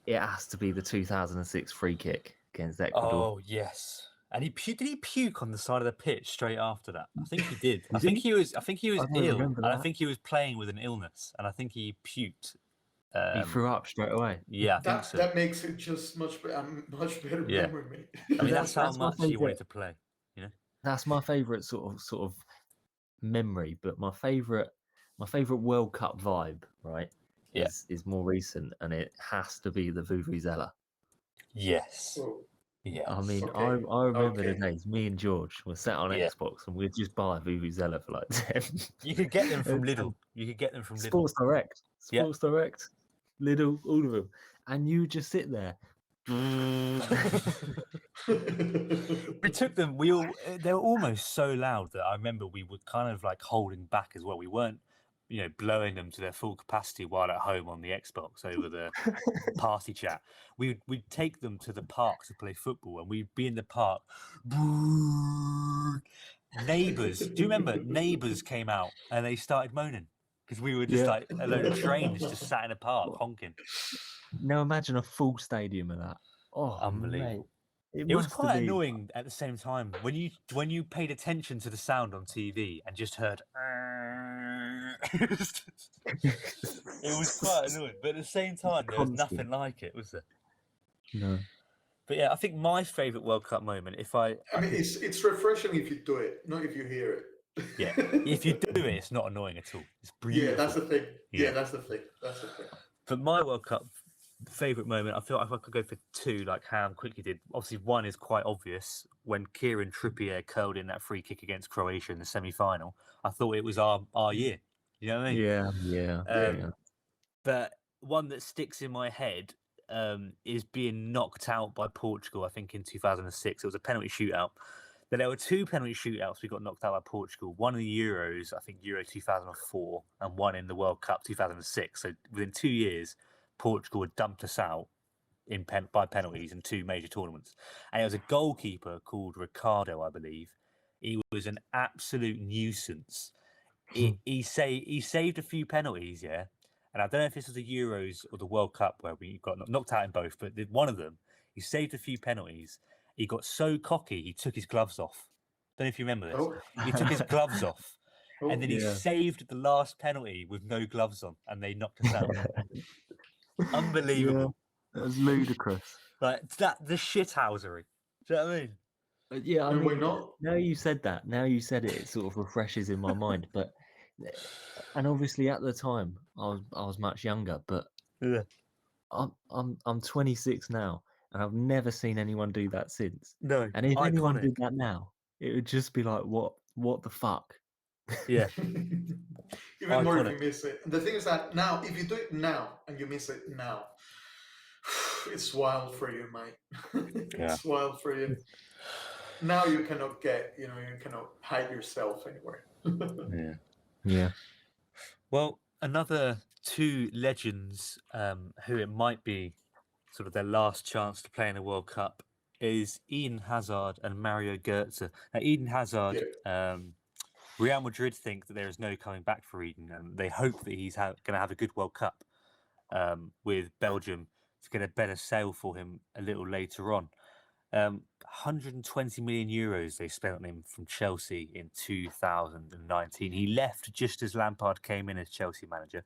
it has to be the 2006 free kick against Ecuador. Oh, yes. And did he puke on the side of the pitch straight after that? I think he did. I Did think he? he was I don't ill, remember and I that. think he was playing with an illness, and I think he puked. He threw up straight away. Yeah, I think so. That makes it just much better Yeah. memory, mate. I mean, that's how That's my much he wanted favourite. to play. You know. That's my favourite sort of memory, but my favourite World Cup vibe, right, Yeah. is more recent, and it has to be the Vuvuzela. Yes. Oh, Yeah. I mean, Okay, I remember the okay. days me and George were sat on Yeah. Xbox and we'd just buy Vuvuzela for like 10. You could get them from And Lidl. You could get them from Lidl. Sports Direct, Yeah. Sports Direct, Lidl, all of them, and you just sit there. We took them. They were almost so loud that I remember we were kind of like holding back as well. We weren't, blowing them to their full capacity while at home on the Xbox over the party chat. We'd take them to the park to play football, and we'd be in the park. Neighbours, do you remember? Neighbours came out and they started moaning because we were just Yeah. like a load of trainers just sat in a park honking. Now imagine a full stadium of that. Oh, Unbelievable. Mate. It was must have quite been. annoying at the same time when you paid attention to the sound on TV and just heard. It was quite annoying, but at the same time, there was Constant. nothing like it, was there? No. But yeah, I think my favourite World Cup moment, I mean, it's refreshing if you do it, not if you hear it. Yeah, if you do it, it's not annoying at all. It's beautiful. Yeah, that's the thing. Yeah. Yeah, that's the thing. That's the thing. But my World Cup favourite moment, I feel like I could go for two, like Ham quickly did. Obviously, one is quite obvious when Kieran Trippier curled in that free kick against Croatia in the semi-final. I thought it was our year. You know what I mean? Yeah. But one that sticks in my head is being knocked out by Portugal, I think in 2006. It was a penalty shootout. But there were two penalty shootouts we got knocked out by Portugal. One in the Euros, I think Euro 2004, and one in the World Cup 2006. So within 2 years, Portugal had dumped us out by penalties in two major tournaments. And it was a goalkeeper called Ricardo, I believe. He was an absolute nuisance. He saved a few penalties, yeah. And I don't know if this was the Euros or the World Cup where we got knocked out in both, but one of them, he saved a few penalties. He got so cocky, he took his gloves off. Don't know if you remember this. Oh. He took his gloves off, and then he Yeah. saved the last penalty with no gloves on, and they knocked us out. Unbelievable. That was ludicrous. Like that, the shithousery. Do you know what I mean? Yeah, I And we're mean, not. now you said it, it sort of refreshes in my mind. But and obviously at the time I was much younger, but Yeah. I'm 26 now, and I've never seen anyone do that since. No. And if anyone Iconic. did that now, it would just be like, what the fuck? Yeah. Even more if Iconic. you miss it. And the thing is that now, if you do it now and you miss it now, it's wild for you, mate. It's wild for you. Now you cannot you cannot hide yourself anywhere. Yeah. Well, another two legends who it might be sort of their last chance to play in the World Cup is Eden Hazard and Mario Götze. Now, Eden Hazard, Real Madrid think that there is no coming back for Eden, and they hope that he's going to have a good World Cup with Belgium to get a better sale for him a little later on. 120 million euros they spent on him from Chelsea in 2019. He left just as Lampard came in as Chelsea manager.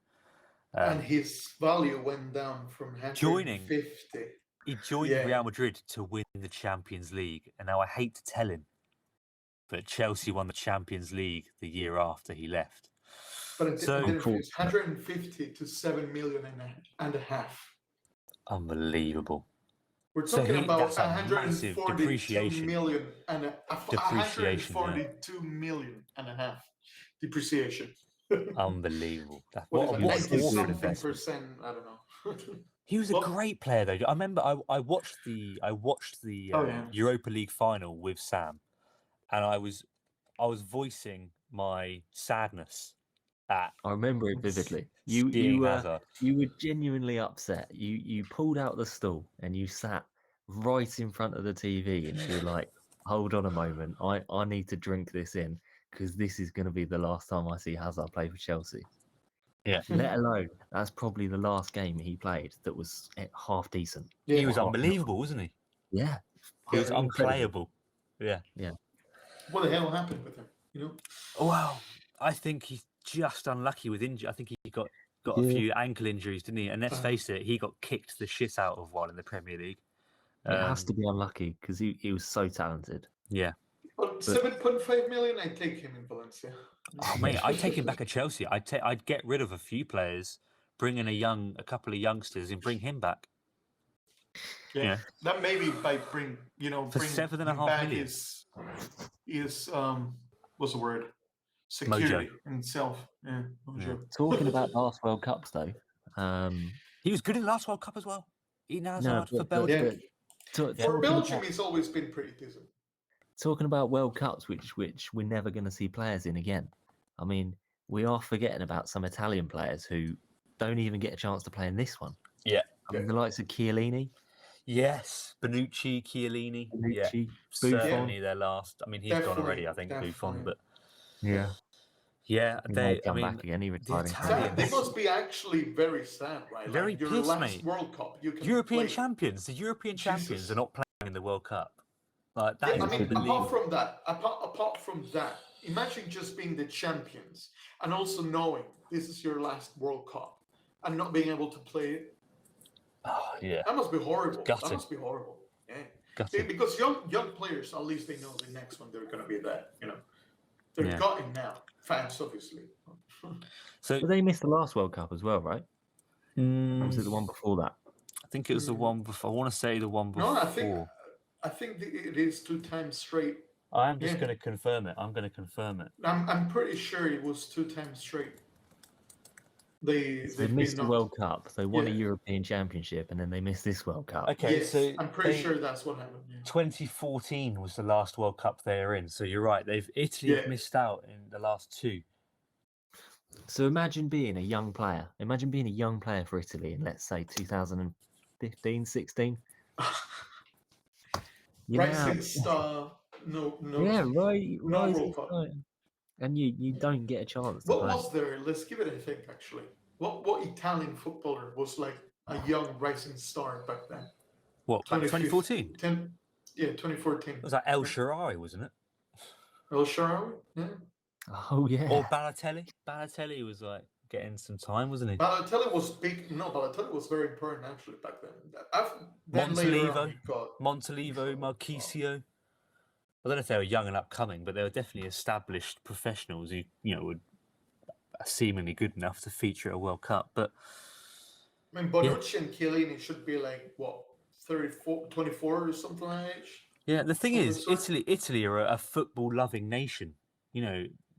And his value went down from 150. He joined Real Madrid to win the Champions League. And now I hate to tell him, but Chelsea won the Champions League the year after he left. But it didn't finish. 150 to 7 million and a half. Unbelievable. We're talking about that's a massive 142 million and depreciation. 142 million and a half depreciation. Unbelievable. What a is it? forward 90%? I don't know. He was a great player, though. I remember I watched the Europa League final with Sam, and I was voicing my sadness at. I remember it vividly. You were genuinely upset. You pulled out the stool and you sat right in front of the TV, and you were like, "Hold on a moment, I need to drink this in, because this is going to be the last time I see Hazard play for Chelsea." Yeah. Let alone that's probably the last game he played that was half decent. He was unbelievable, wasn't he? Yeah. He was unplayable. Yeah. What the hell happened with him? You know? Well, I think he's just unlucky with injury. I think he got a few ankle injuries, didn't he? And let's face it, he got kicked the shit out of one in the Premier League. It has to be unlucky because he was so talented. Yeah. But 7.5 million, I'd take him in Valencia. Oh mate, I'd take him back at Chelsea. I'd get rid of a few players, bring in a couple of youngsters, and bring him back. Yeah, that maybe by bring for bring $7.5 back million. His what's the word? Security in itself. Yeah, mojo. Talking about last World Cups though, he was good in the last World Cup as well. For Belgium. For Belgium, he's always been pretty decent. Talking about World Cups, which we're never going to see players in again. I mean, we are forgetting about some Italian players who don't even get a chance to play in this one. Yeah. I mean, the likes of Chiellini. Yes, Bonucci, Chiellini. Buffon. Certainly their last. I mean, he's gone already, I think, Buffon. But yeah, they come back again. He retired. They must be actually very sad, right? Very like, pissed, last mate. World Cup, you can European play. champions. The European champions are not playing in the World Cup. Like that. Yeah, I mean, apart from that, imagine just being the champions and also knowing this is your last World Cup and not being able to play it. Oh, yeah. That must be horrible. Gutted. That must be horrible. Yeah. Gutted. Because young players, at least they know the next one they're going to be there. They're gutting now. Fans, obviously. So they missed the last World Cup as well, right? Or was it the one before that? I think it was the one before. I want to say the one before. No, I think it is 2 times straight. I'm just going to confirm it. I'm going to confirm it. I'm pretty sure it was 2 times straight. They missed the World Cup. They won a European Championship, and then they missed this World Cup. Okay, yes, so I'm pretty sure that's what happened. Yeah. 2014 was the last World Cup they were in. So you're right. Italy have missed out in the last 2. So imagine being a young player. Imagine being a young player for Italy in, let's say, 2015, 16. Rising star, no. Yeah, right. World Cup. And you don't get a chance. What was there? Let's give it a think. Actually, what Italian footballer was like a young rising star back then? What? 2014. 2014. It was like El Shaarawy, wasn't it? El Shaarawy, yeah. Oh yeah. Or Balotelli. Balotelli was like getting some time, wasn't he? Balotelli was big. No, Balotelli was very important actually back then. Montalivo, Marchisio. I don't know if they were young and upcoming, but they were definitely established professionals who, are seemingly good enough to feature at a World Cup. But I mean, Bonucci and Chiellini should be like, what, 34, 24 or something like that age? Yeah, the thing is, Italy are a football-loving nation.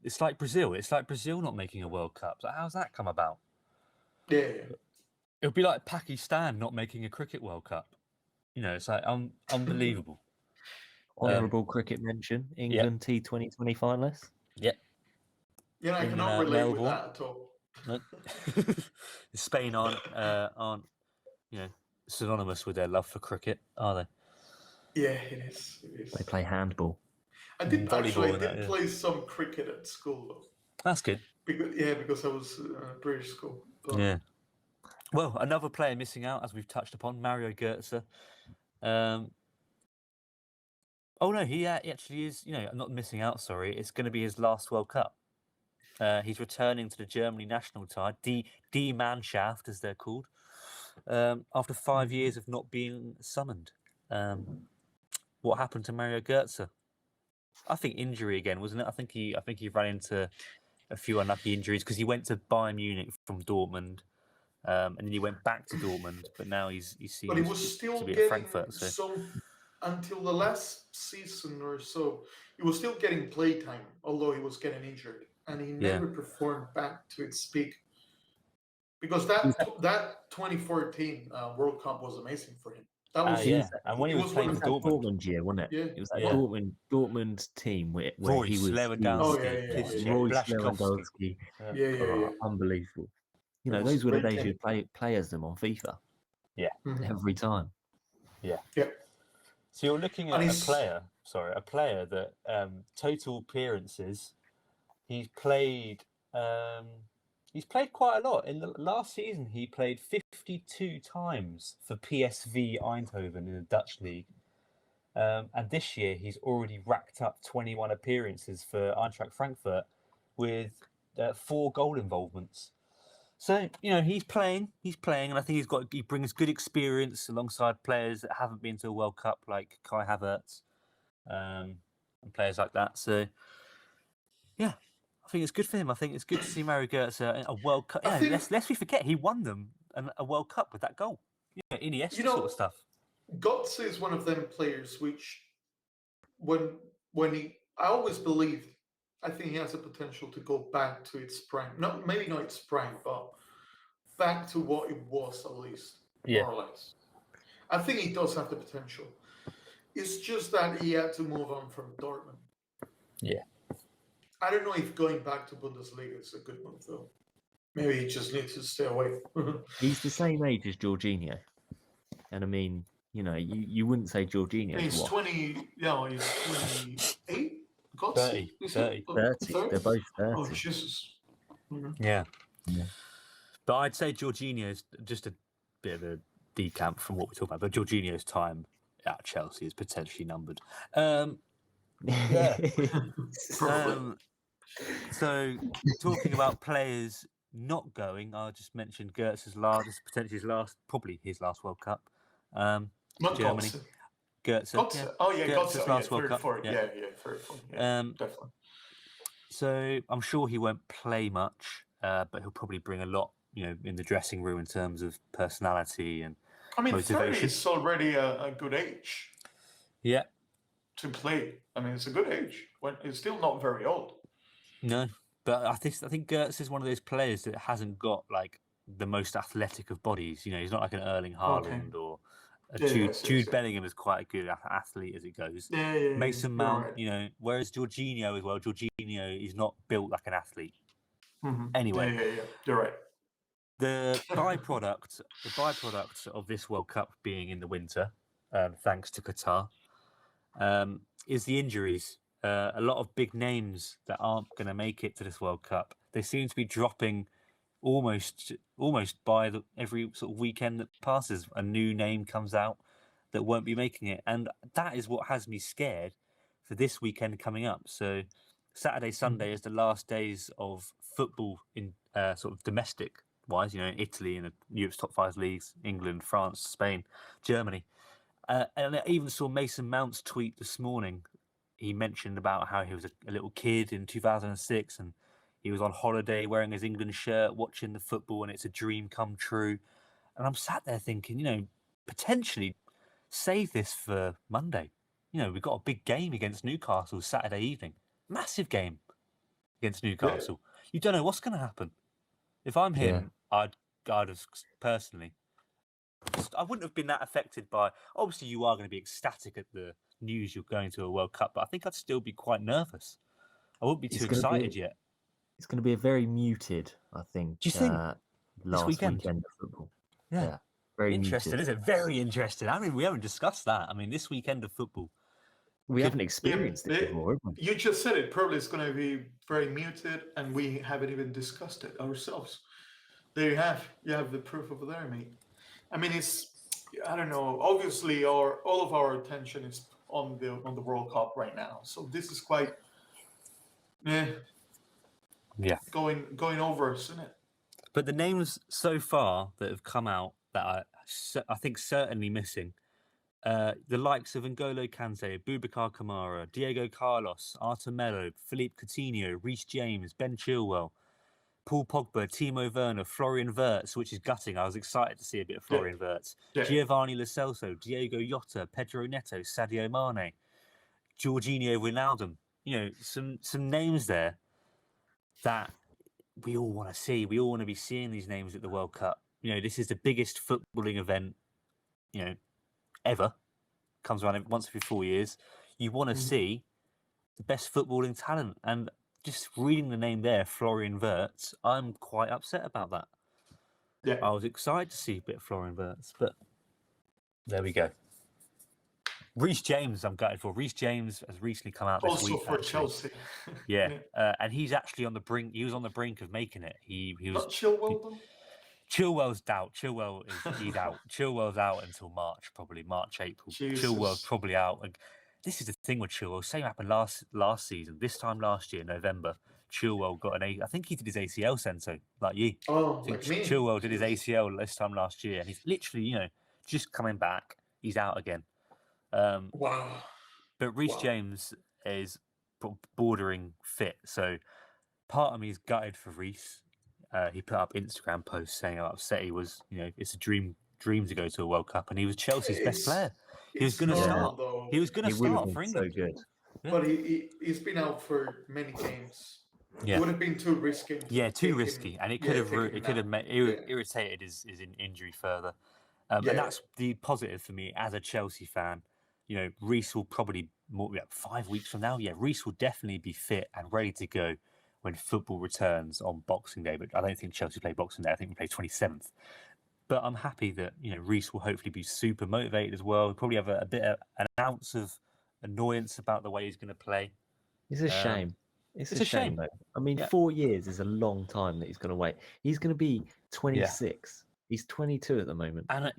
It's like Brazil. It's like Brazil not making a World Cup. So how's that come about? Yeah. It would be like Pakistan not making a cricket World Cup. It's like unbelievable. Honourable cricket mention: England T20 finalists. Yep. Yeah, I cannot relate with that at all. No. Spain aren't synonymous with their love for cricket, are they? Yeah, it is. They play handball. I did play some cricket at school though. That's good. Because I was British school. But... Yeah. Well, another player missing out, as we've touched upon, Mario Götze. Oh no, he actually is. Not missing out. Sorry, it's going to be his last World Cup. He's returning to the Germany national side, Die Mannschaft, as they're called, after 5 years of not being summoned. What happened to Mario Götze? I think injury again, wasn't it? I think he ran into a few unlucky injuries because he went to Bayern Munich from Dortmund, and then he went back to Dortmund. But now he seems but he was still to be getting at Frankfurt. So until the last season or so, he was still getting playtime, although he was getting injured, and he never performed back to its peak. Because that 2014 World Cup was amazing for him. That was and when he was playing for Dortmund year, wasn't it? Yeah. It was that Dortmund team where he was Lewandowski. Unbelievable. Those were the days you'd play as them on FIFA. Yeah. Every time. Yeah. So you're looking at a player that total appearances, he's played quite a lot. In the last season, he played 52 times for PSV Eindhoven in the Dutch league. And this year he's already racked up 21 appearances for Eintracht Frankfurt with 4 goal involvements. So, he's playing, and I think he brings good experience alongside players that haven't been to a World Cup like Kai Havertz, and players like that. So, yeah, I think it's good for him. I think it's good to see Mario Götze in a World Cup. Lest we forget, he won them a World Cup with that goal. Iniesta sort of stuff. Götze is one of them players which, I always believed, I think he has the potential to go back to its prime. Maybe not its prime, but back to what it was at least, more or less. I think he does have the potential. It's just that he had to move on from Dortmund. Yeah. I don't know if going back to Bundesliga is a good move, though. Maybe he just needs to stay away. He's the same age as Jorginho. And I mean, you wouldn't say Jorginho. He's 20. Yeah, he's 28. 30. 30. They're both 30. Oh, Jesus. Mm-hmm. Yeah. But I'd say Jorginho's just a bit of a decamp from what we talk about. But Jorginho's time at Chelsea is potentially numbered. So talking about players not going, I'll just mention Götze's probably his last World Cup. Germany. Götze. Götze's last World Cup. Yeah, definitely. So I'm sure he won't play much, but he'll probably bring a lot, in the dressing room in terms of personality and motivation. 30 is already a good age. Yeah. To play. I mean, it's a good age. It's still not very old. No, but I think Götze is one of those players that hasn't got like the most athletic of bodies. He's not like an Erling Haaland or Jude Bellingham is quite a good athlete as it goes. Mason Mount, whereas Jorginho as well. Jorginho is not built like an athlete. Mm-hmm. Anyway, you're right. The byproduct of this World Cup being in the winter, thanks to Qatar, is the injuries. A lot of big names that aren't going to make it to this World Cup. They seem to be dropping almost by every sort of weekend that passes. A new name comes out that won't be making it, and that is what has me scared for this weekend coming up. So Saturday, Sunday is the last days of football in sort of domestic wise. Italy and Europe's top 5 leagues, England, France, Spain, Germany, and I even saw Mason Mount's tweet this morning. He mentioned about how he was a little kid in 2006 and he was on holiday wearing his England shirt, watching the football, and it's a dream come true. And I'm sat there thinking, potentially save this for Monday. We've got a big game against Newcastle Saturday evening. Massive game against Newcastle. Yeah. You don't know what's going to happen. If I'm him, I'd have personally, I wouldn't have been that affected by, obviously you are going to be ecstatic at the news you're going to a World Cup, but I think I'd still be quite nervous. I wouldn't be too excited yet. It's going to be a very muted, I think. Do you think last weekend of football? Yeah. Very interesting, muted. Isn't it? Very interesting. I mean, we haven't discussed that. I mean, this weekend of football. We haven't experienced it before, have we? You just said it. Probably it's going to be very muted, and we haven't even discussed it ourselves. There you have. You have the proof over there, mate. I mean, I don't know. Obviously, all of our attention is on the World Cup right now. So this is quite, going over, isn't it? But the names so far that have come out that I think certainly missing, the likes of N'Golo Kante, Boubacar Kamara, Diego Carlos, Arthur Melo, Philippe Coutinho, Reece James, Ben Chilwell, Paul Pogba, Timo Werner, Florian Wirtz, which is gutting. I was excited to see a bit of Florian Wirtz. Giovanni Lo Celso, Diego Jota, Pedro Neto, Sadio Mane, Jorginho Wijnaldum. Some names there that we all want to see. We all want to be seeing these names at the World Cup. This is the biggest footballing event, ever. Comes around once every 4 years. You want to see the best footballing talent, and just reading the name there, Florian Wirtz, I'm quite upset about that. Yeah. I was excited to see a bit of Florian Wirtz, but there we go. Reece James, I'm gutted for. Reece James has recently come out this week. Also for Chelsea. Yeah, and he's actually on the brink. He was on the brink of making it. He was. Not Chilwell, though? Chilwell's out. He's out. Chilwell's out until March, probably March, April. Chilwell's Jesus. probably out. And this is the thing with Chilwell. Same happened last season. This time last year, November, Chilwell got I think he did his ACL, Sento, like you. Oh, I think like me. Chilwell did his ACL this time last year, and he's literally, just coming back. He's out again. Wow. But Reece Wow. James is bordering fit, so part of me is gutted for Reece. He put up Instagram posts saying how upset he was. It's a dream to go to a World Cup, and he was Chelsea's best player. He was going to start. Though. He was going to He would have start been for so England. good. Yeah. But he's been out for many games. Yeah. It would have been too risky. Yeah, too risky, and it could have irritated his injury further. And that's the positive for me as a Chelsea fan. Reece will probably 5 weeks from now. Yeah, Reece will definitely be fit and ready to go when football returns on Boxing Day. But I don't think Chelsea play Boxing Day. I think we play 27th. But I'm happy that Reece will hopefully be super motivated as well. He'll probably have an ounce of annoyance about the way he's going to play. It's a shame. It's a shame, though. I mean, 4 years is a long time that he's going to wait. He's going to be 26. Yeah. He's 22 at the moment. And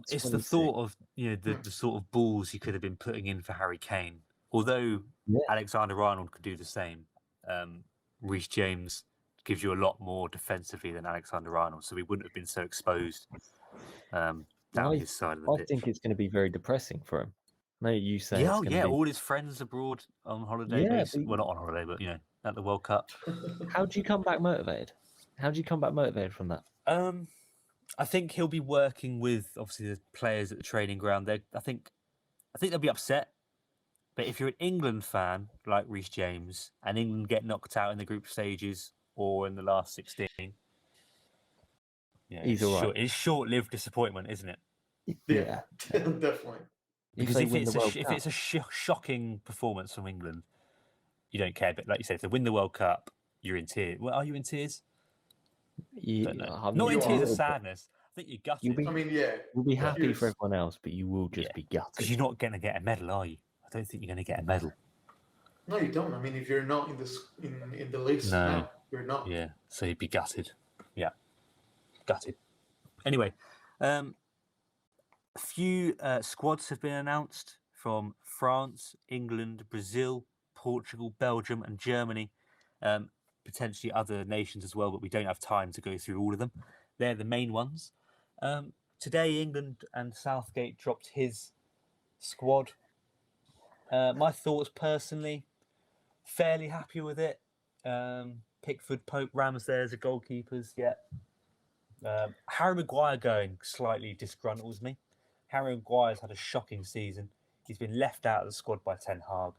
it's the thought of the sort of balls he could have been putting in for Harry Kane. Although Alexander-Arnold could do the same, Reece James gives you a lot more defensively than Alexander-Arnold, so he wouldn't have been so exposed down his side of the pitch. I think it's going to be very depressing for him. No, you say all his friends abroad on holiday. Well, not on holiday, but at the World Cup. How do you come back motivated? How do you come back motivated from that? I think he'll be working with obviously the players at the training ground. I think they'll be upset. But if you're an England fan like Reece James and England get knocked out in the group stages or in the last 16, he's all right. It's short-lived disappointment, isn't it? Yeah, definitely. Because if it's a shocking performance from England, you don't care. But like you said, if they win the World Cup, you're in tears. Well, are you in tears? Yeah, not in tears of sadness. I think you're gutted. You'll be happy for everyone else, but you will just be gutted. Because you're not going to get a medal, are you? I don't think you're going to get a medal. No, you don't. I mean, if you're not in the list now, you're not. Yeah, so you'd be gutted. Yeah, gutted. Anyway, a few squads have been announced from France, England, Brazil, Portugal, Belgium, and Germany. Potentially other nations as well, but we don't have time to go through all of them. They're the main ones. Today, England and Southgate dropped his squad. My thoughts personally, fairly happy with it. Pickford, Pope, Ramsdale as the goalkeepers. Yeah. Harry Maguire going slightly disgruntles me. Harry Maguire's had a shocking season. He's been left out of the squad by Ten Hag.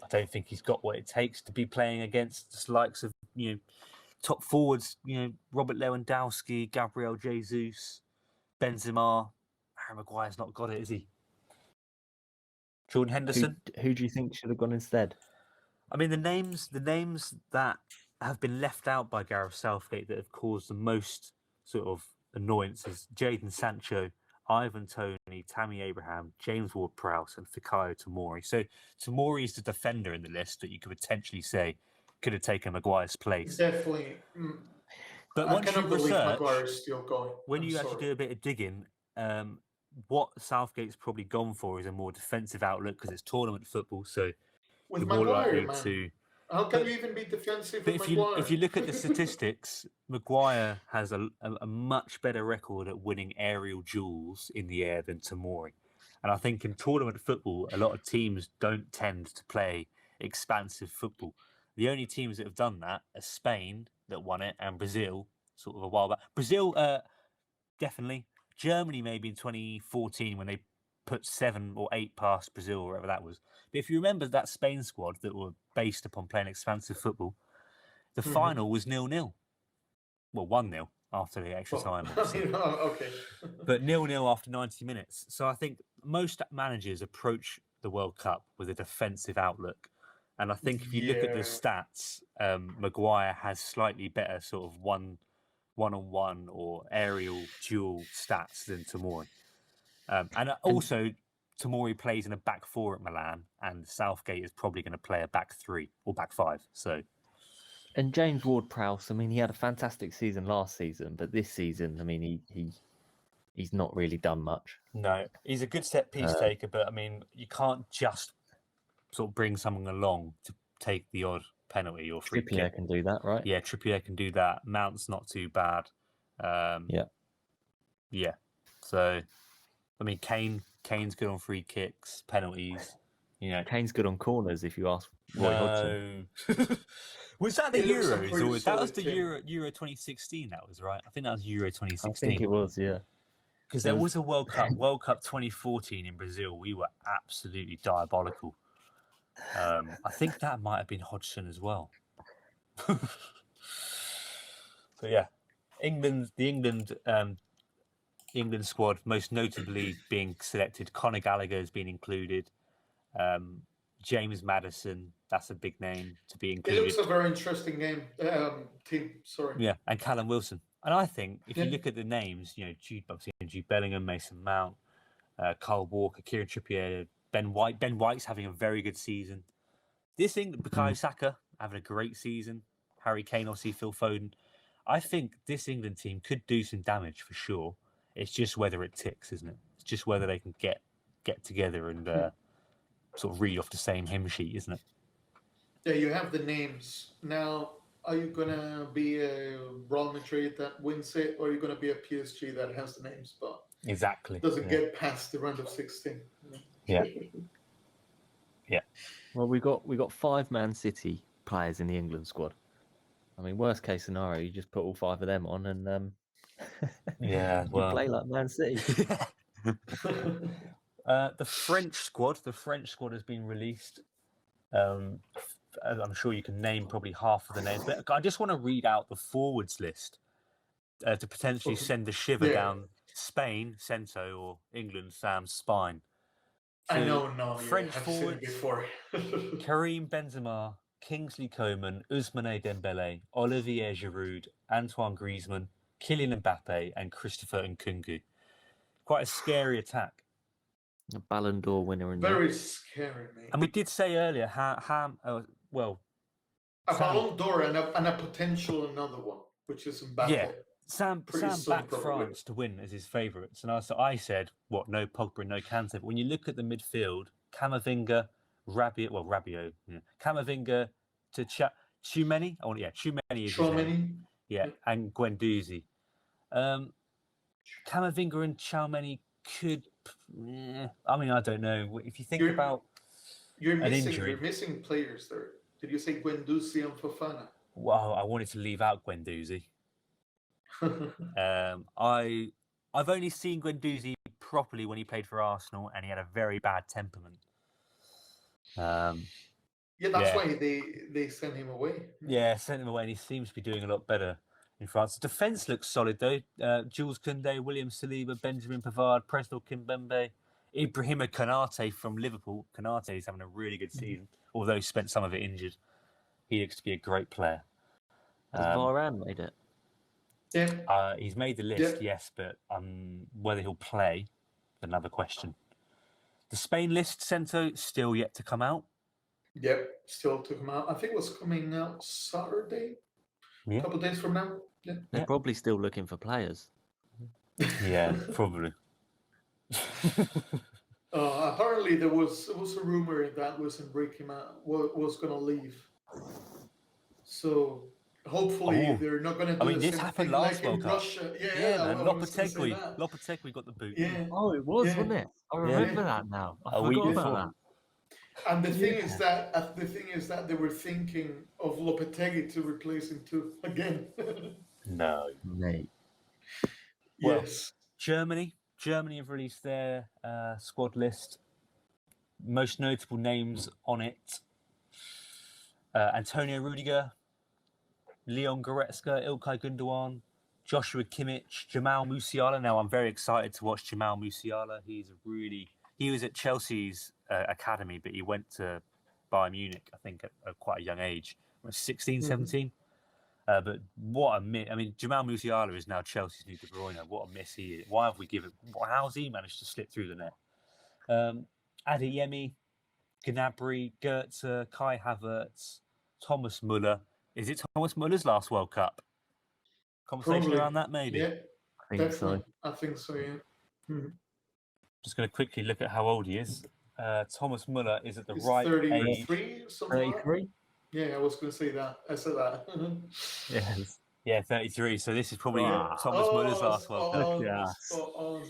I don't think he's got what it takes to be playing against the likes of top forwards. Robert Lewandowski, Gabriel Jesus, Benzema. Harry Maguire's not got it, is he? Jordan Henderson. Who do you think should have gone instead? I mean, the names that have been left out by Gareth Southgate that have caused the most sort of annoyance is Jadon Sancho, Ivan Toney, Tammy Abraham, James Ward-Prowse, and Fikayo Tomori. So Tomori is the defender in the list that you could potentially say could have taken Maguire's place. Definitely. But once you research, Maguire's still going. When you actually do a bit of digging, what Southgate's probably gone for is a more defensive outlook because it's tournament football. So with you're Maguire, more likely man. to. How can you even be defensive But with if you look at the statistics, Maguire has a much better record at winning aerial duels in the air than Tomori. And I think in tournament football, a lot of teams don't tend to play expansive football. The only teams that have done that are Spain, that won it, and Brazil, sort of a while back. Brazil, definitely. Germany, maybe in 2014, when they put 7 or 8 past Brazil, or whatever that was. But if you remember that Spain squad that were based upon playing expansive football, the final was 0-0. Well, 1-0 after the extra time. Okay. But 0-0 after 90 minutes. So I think most managers approach the World Cup with a defensive outlook. And I think if you look at the stats, Maguire has slightly better sort of one-on-one or aerial duel stats than Tomori. And also, Tomori plays in a back 4 at Milan, and Southgate is probably going to play a back 3 or back 5. So, And James Ward-Prowse, I mean, he had a fantastic season last season, but this season, I mean, he's not really done much. No, he's a good set piece taker, but I mean, you can't just sort of bring someone along to take the odd penalty or free Trippier kick. can do that, right? Yeah, Trippier can do that. Mount's not too bad. Yeah. So, I mean, Kane's good on free kicks, penalties. You know, Kane's good on corners, if you ask Roy Hodgson. Was that the He looks a Euros, pretty or that was solid the team. Euro 2016? That was right. I think that was Euro I 2016. think it was, yeah. Because there was a World Cup 2014 in Brazil. We were absolutely diabolical. I think that might have been Hodgson as well. So yeah, the England squad, most notably being selected. Conor Gallagher has been included. James Maddison, that's a big name to be It included. looks a very interesting team. Sorry. Yeah, and Callum Wilson. And I think if you look at the names, you know, Jude Bellingham, Mason Mount, Kyle Walker, Kieran Trippier, Ben White. Ben White's having a very good season. This thing, Bukayo Saka having a great season. Harry Kane, obviously, Phil Foden. I think this England team could do some damage for sure. It's just whether it ticks, isn't it? It's just whether they can get together and sort of read off the same hymn sheet, isn't it? Yeah, you have the names. Now, are you going to be a Real Madrid that wins it, or are you going to be a PSG that has the names but Exactly. doesn't get past the round of 16? Yeah. Well, we got 5 Man City players in the England squad. I mean, worst case scenario, you just put all 5 of them on and Yeah, you well, play like Man City. The French squad has been released. I'm sure you can name probably half of the names, but I just want to read out the forwards list to potentially send the shiver down Spain, Sento, or England, Sam's spine. So I know. French I've seen forwards: it before. Karim Benzema, Kingsley Coman, Ousmane Dembele, Olivier Giroud, Antoine Griezmann, Kylian Mbappe, and Christopher Nkunku. Quite a scary attack. A Ballon d'Or winner in Very scary, mate. And we did say earlier, a Ballon d'Or and a potential another one, which is Mbappe. Yeah, Sam soon, backed probably. France to win as his favourites, and I said, what? No Pogba, no Kante. But when you look at the midfield, Camavinga, Rabiot, Camavinga to Tchouameni. Oh yeah, Tchouameni is his name. Yeah, and Guendouzi. Camavinga and Tchouameni could. I mean, I don't know. If you think about you're an injury, you're missing players there. Did you say Guendouzi and Fofana? Well, I wanted to leave out Guendouzi. I've only seen Guendouzi properly when he played for Arsenal, and he had a very bad temperament. That's why they sent him away. Yeah, sent him away, and he seems to be doing a lot better in France. The defence looks solid though. Jules Koundé, William Saliba, Benjamin Pavard, Presnel Kimpembe, Ibrahima Konate from Liverpool. Konate is having a really good season, although he spent some of it injured. He looks to be a great player. Has Varane made it? Yeah. He's made the list, yes, but whether he'll play, another question. The Spain list, Sento, still yet to come out. Yep, still to come out. I think it was coming out Saturday, a couple of days from now. Yeah. They're probably still looking for players. Yeah, probably. Apparently, there was a rumor that Luis Enrique was going to leave. So hopefully they're not going to do. I mean, this happened last World Cup. Russia. Lopetegui got the boot. Yeah. Oh, it was, wasn't it? I remember that now. I forgot about that. And the thing is that they were thinking of Lopetegui to replace him too again. No, mate. Well, yes. Germany have released their squad list. Most notable names on it: Antonio Rudiger, Leon Goretzka, Ilkay Gundogan, Joshua Kimmich, Jamal Musiala. Now, I'm very excited to watch Jamal Musiala. He was at Chelsea's academy, but he went to Bayern Munich, I think, at quite a young age, 16, 17. But what a miss. I mean, Jamal Musiala is now Chelsea's new De Bruyne. What a miss he is. Why have we given... How's he managed to slip through the net? Adeyemi, Gnabry, Goetze, Kai Havertz, Thomas Müller, Is it Thomas Muller's last World Cup? Conversation Probably. around that, maybe. Yeah, I think definitely. so. I think so. Yeah. Mhm. Just going to quickly look at how old he is. Thomas Muller is at the He's right age. 33, something like that. 33. Yeah, I was going to say that. I said that. Yes. Yeah, 33. So this is probably Wow. Thomas Muller's last World Cup. Look at us. Spot on.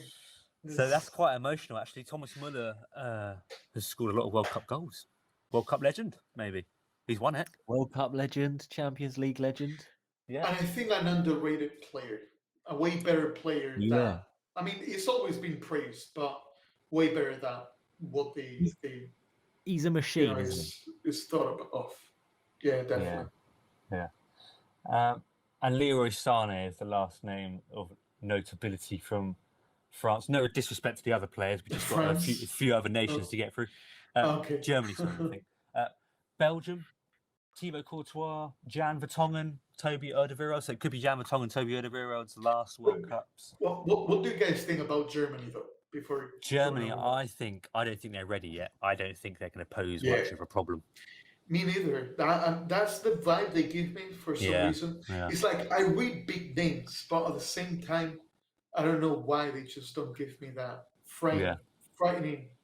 So that's quite emotional, actually. Thomas Muller has scored a lot of World Cup goals. World Cup legend, maybe. He's won it. World Cup legend, Champions League legend. Yeah. And I think an underrated player, a way better player Yeah. than. I mean, it's always been praised, but way better than what they He's a machine, isn't he? is thought of. Yeah, definitely. And Leroy Sané is the last name of notability from France. No disrespect to the other players, we just got a few other nations to get through. Okay. Germany, sorry, I think. Belgium, Thibaut Courtois, Jan Vertonghen, Toby Alderweireld. So it could be Jan Vertonghen, Toby Alderweireld's last World Cups. What do you guys think about Germany, though? Before Germany, going on? I don't think they're ready yet. I don't think they're going to pose Yeah. much of a problem. Me neither. That's the vibe they give me for some reason. Yeah. It's like I read big names, but at the same time, I don't know why they just don't give me that frightening.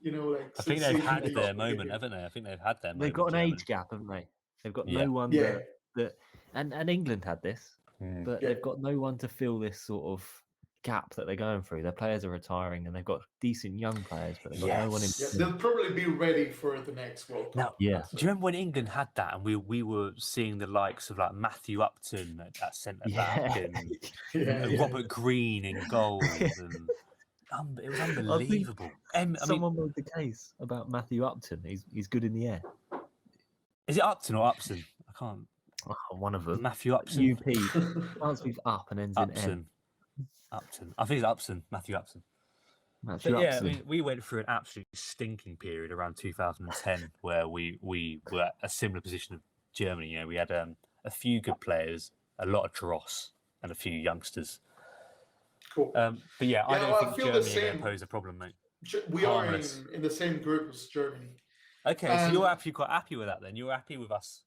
Like I think they've had sensation their they moment, give. haven't they? I think they've had their moment. They've got an Germany. age gap, haven't they? They've got Yeah. no one Yeah. that and England had this, but Yeah. they've got no one to fill this sort of gap that they're going through. Their players are retiring, and they've got decent young players, but they've got no one in. Yeah, they'll probably be ready for the next World Cup. Now, Yeah. do you remember when England had that, and we were seeing the likes of like Matthew Upton at centre back, and Robert Green in goals, and it was unbelievable. Someone made the case about Matthew Upton. He's good in the air. Is it Upton or Upson? I can't. Oh, one of them. Matthew Upson. UP starts with up and ends in N. Upton. I think it's Upson. Matthew Upson. Matthew But yeah, I Upson. mean, we went through an absolute stinking period around 2010 where we were at a similar position of Germany. We had a few good players, a lot of dross, and a few youngsters. Cool. But yeah, I don't think feel Germany are going to pose a problem, mate. We are in the same group as Germany. Okay, so you're actually quite happy with that then? You're happy with us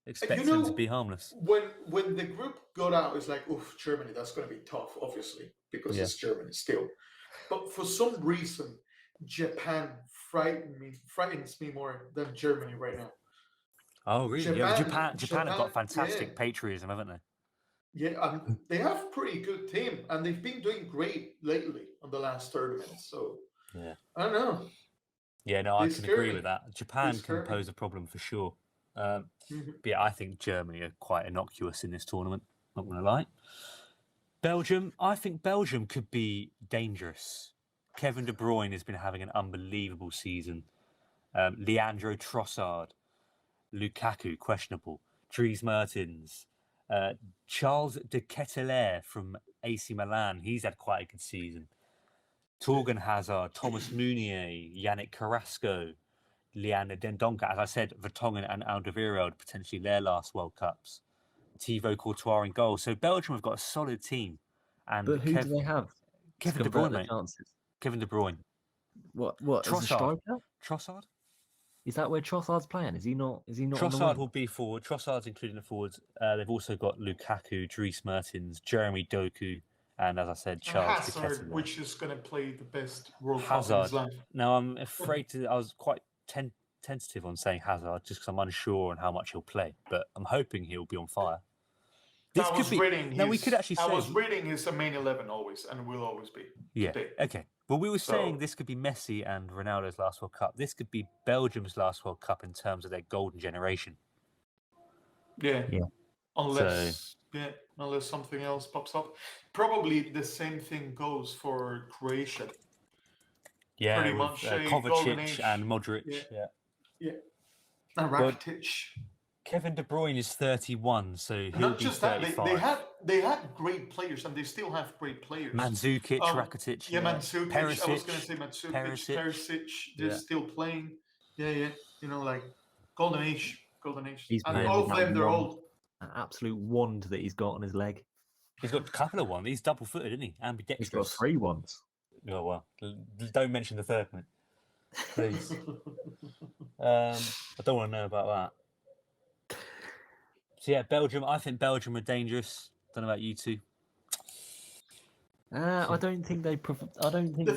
expecting them to be harmless? When the group got out, it's like, oof, Germany, that's going to be tough, obviously, because it's Germany still. But for some reason, Japan frightens me more than Germany right now. Oh, really? Japan have got fantastic yeah. patriotism, haven't they? Yeah, they have a pretty good team, and they've been doing great lately on the last tournament. So, I don't know. Yeah, no, I can agree with that. Japan can me. pose a problem for sure. But yeah, I think Germany are quite innocuous in this tournament, not going to lie. Belgium, I think Belgium could be dangerous. Kevin De Bruyne has been having an unbelievable season. Leandro Trossard, Lukaku, questionable. Dries Mertens, Charles de Ketelaere from AC Milan, he's had quite a good season. Torgan Hazard, Thomas Meunier, Yannick Carrasco, Leander Dendoncker, as I said, Vertonghen and Alderweireld, potentially their last World Cups. Thibaut Courtois in goal. So Belgium have got a solid team. But who do they have? Kevin De Bruyne, mate. Kevin De Bruyne. What? Trossard. As a striker? Trossard? Is that where Trossard's playing? Is he not? Trossard will be forward. Trossard's including the forwards. They've also got Lukaku, Dries Mertens, Jeremy Doku, and as I said, Charles de Ketelaere. Which is going to play the best World Cup in his life. Now I'm afraid I was quite tentative on saying Hazard just because I'm unsure on how much he'll play, but I'm hoping he'll be on fire. This could be. We could actually say. I was reading his main 11 always, and will always be. Yeah. Okay. Well, we were saying this could be Messi and Ronaldo's last World Cup. This could be Belgium's last World Cup in terms of their golden generation. Yeah. Unless something else pops up. Probably the same thing goes for Croatia. Yeah, pretty much. Kovacic and Modric. Yeah. And Rakitic. Kevin De Bruyne is 31, so he'll not be just 35. that. They had great players, and they still have great players. Mandzukic, Rakitic. Yeah, Mandzukic. Perisic, I was going to say Mandzukic, Perisic. They're still playing. Yeah. Like golden age. And all of them, they're old. An absolute wand that he's got on his leg. He's got a couple of ones. He's double-footed, isn't he? Ambidextrous. He's got 3 wands. Oh, well. Don't mention the third one, please. I don't want to know about that. So yeah, Belgium. I think Belgium are dangerous. Don't know about you two. I don't think they. I don't think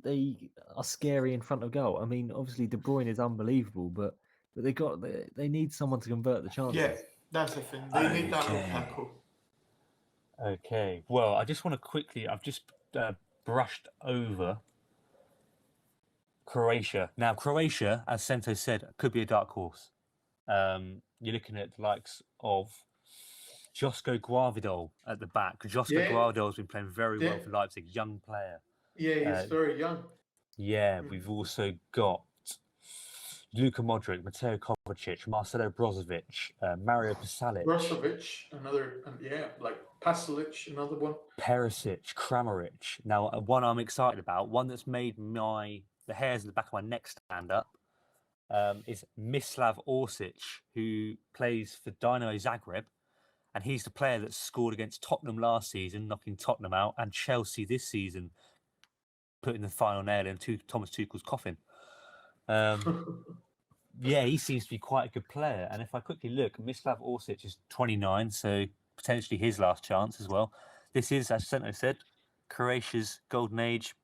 they are scary in front of goal. I mean, obviously De Bruyne is unbelievable, but they need someone to convert the chances. Yeah, that's the thing. They need that Okay. Lukaku. Okay. Well, I just want to quickly. I've just brushed over Croatia. Now, Croatia, as Sento said, could be a dark horse. You're looking at the likes of Josko Guavidol at the back. Josko Guavidol has been playing very well for Leipzig, young player. Yeah, he's very young. Yeah, we've also got Luka Modric, Mateo Kovacic, Marcelo Brozovic, Mario Pasalic. Another, like Pasalic, another one. Perisic, Kramaric. Now, one I'm excited about, one that's made the hairs in the back of my neck stand up, is Mislav Orsic, who plays for Dinamo Zagreb. And he's the player that scored against Tottenham last season, knocking Tottenham out, and Chelsea this season, putting the final nail in Thomas Tuchel's coffin. Yeah, he seems to be quite a good player. And if I quickly look, Mislav Orsic is 29, so potentially his last chance as well. This is, as Sento said, Croatia's golden age,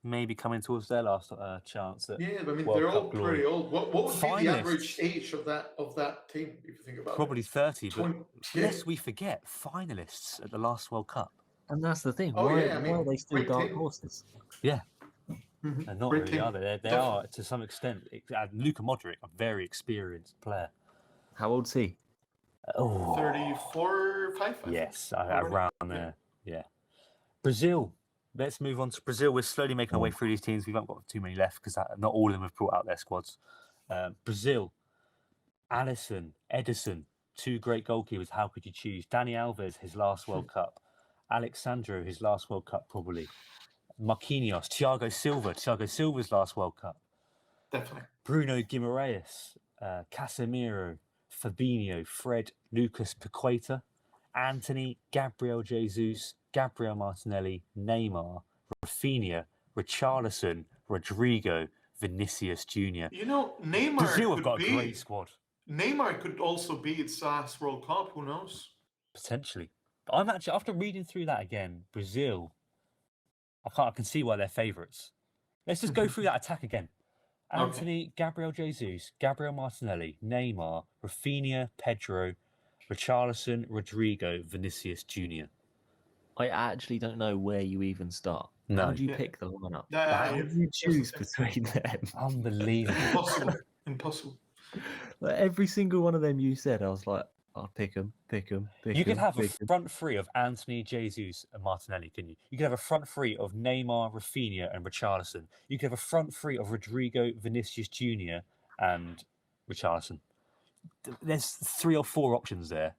maybe coming towards their last chance. At I mean, World they're Cup all glory. pretty old. What would be the Finalists. average age of that team, if you think about Probably it? 30, but 20, lest we forget, finalists at the last World Cup. And that's the thing. Oh, why, yeah, I mean, why are they still great dark team. horses? Yeah. Mhm. And not Great really, team. are they? They Definitely. are, to some extent. Luka Modric, a very experienced player. How old's he? Oh, 34, 5. yes, already. around there. Yeah. Brazil. Let's move on to Brazil. We're slowly making our way through these teams. We haven't got too many left because not all of them have brought out their squads. Brazil, Alisson, Edison, two great goalkeepers. How could you choose? Dani Alves, his last World Cup. Alexandro, his last World Cup, probably. Marquinhos, Thiago Silva's last World Cup. Definitely. Bruno Guimaraes, Casemiro, Fabinho, Fred, Lucas Paqueta, Anthony, Gabriel Jesus, Gabriel Martinelli, Neymar, Rafinha, Richarlison, Rodrigo, Vinicius Jr. You know, Neymar Brazil could have got be. a great squad. Neymar could also be its last World Cup. Who knows? Potentially. But I'm actually, after reading through that again, Brazil, I can see why they're favourites. Let's just go through that attack again. Anthony, Gabriel Jesus, Gabriel Martinelli, Neymar, Rafinha, Pedro, Richarlison, Rodrigo, Vinicius Jr. I actually don't know where you even start. No. How do you pick the lineup? Yeah, How do you choose between them? Unbelievable. Impossible. Like, every single one of them you said, I was like, I'll pick them. You could have a front three of Anthony, Jesus, and Martinelli, couldn't you? You could have a front three of Neymar, Rafinha, and Richarlison. You could have a front three of Rodrigo, Vinicius Jr., and Richarlison. There's 3 or 4 options there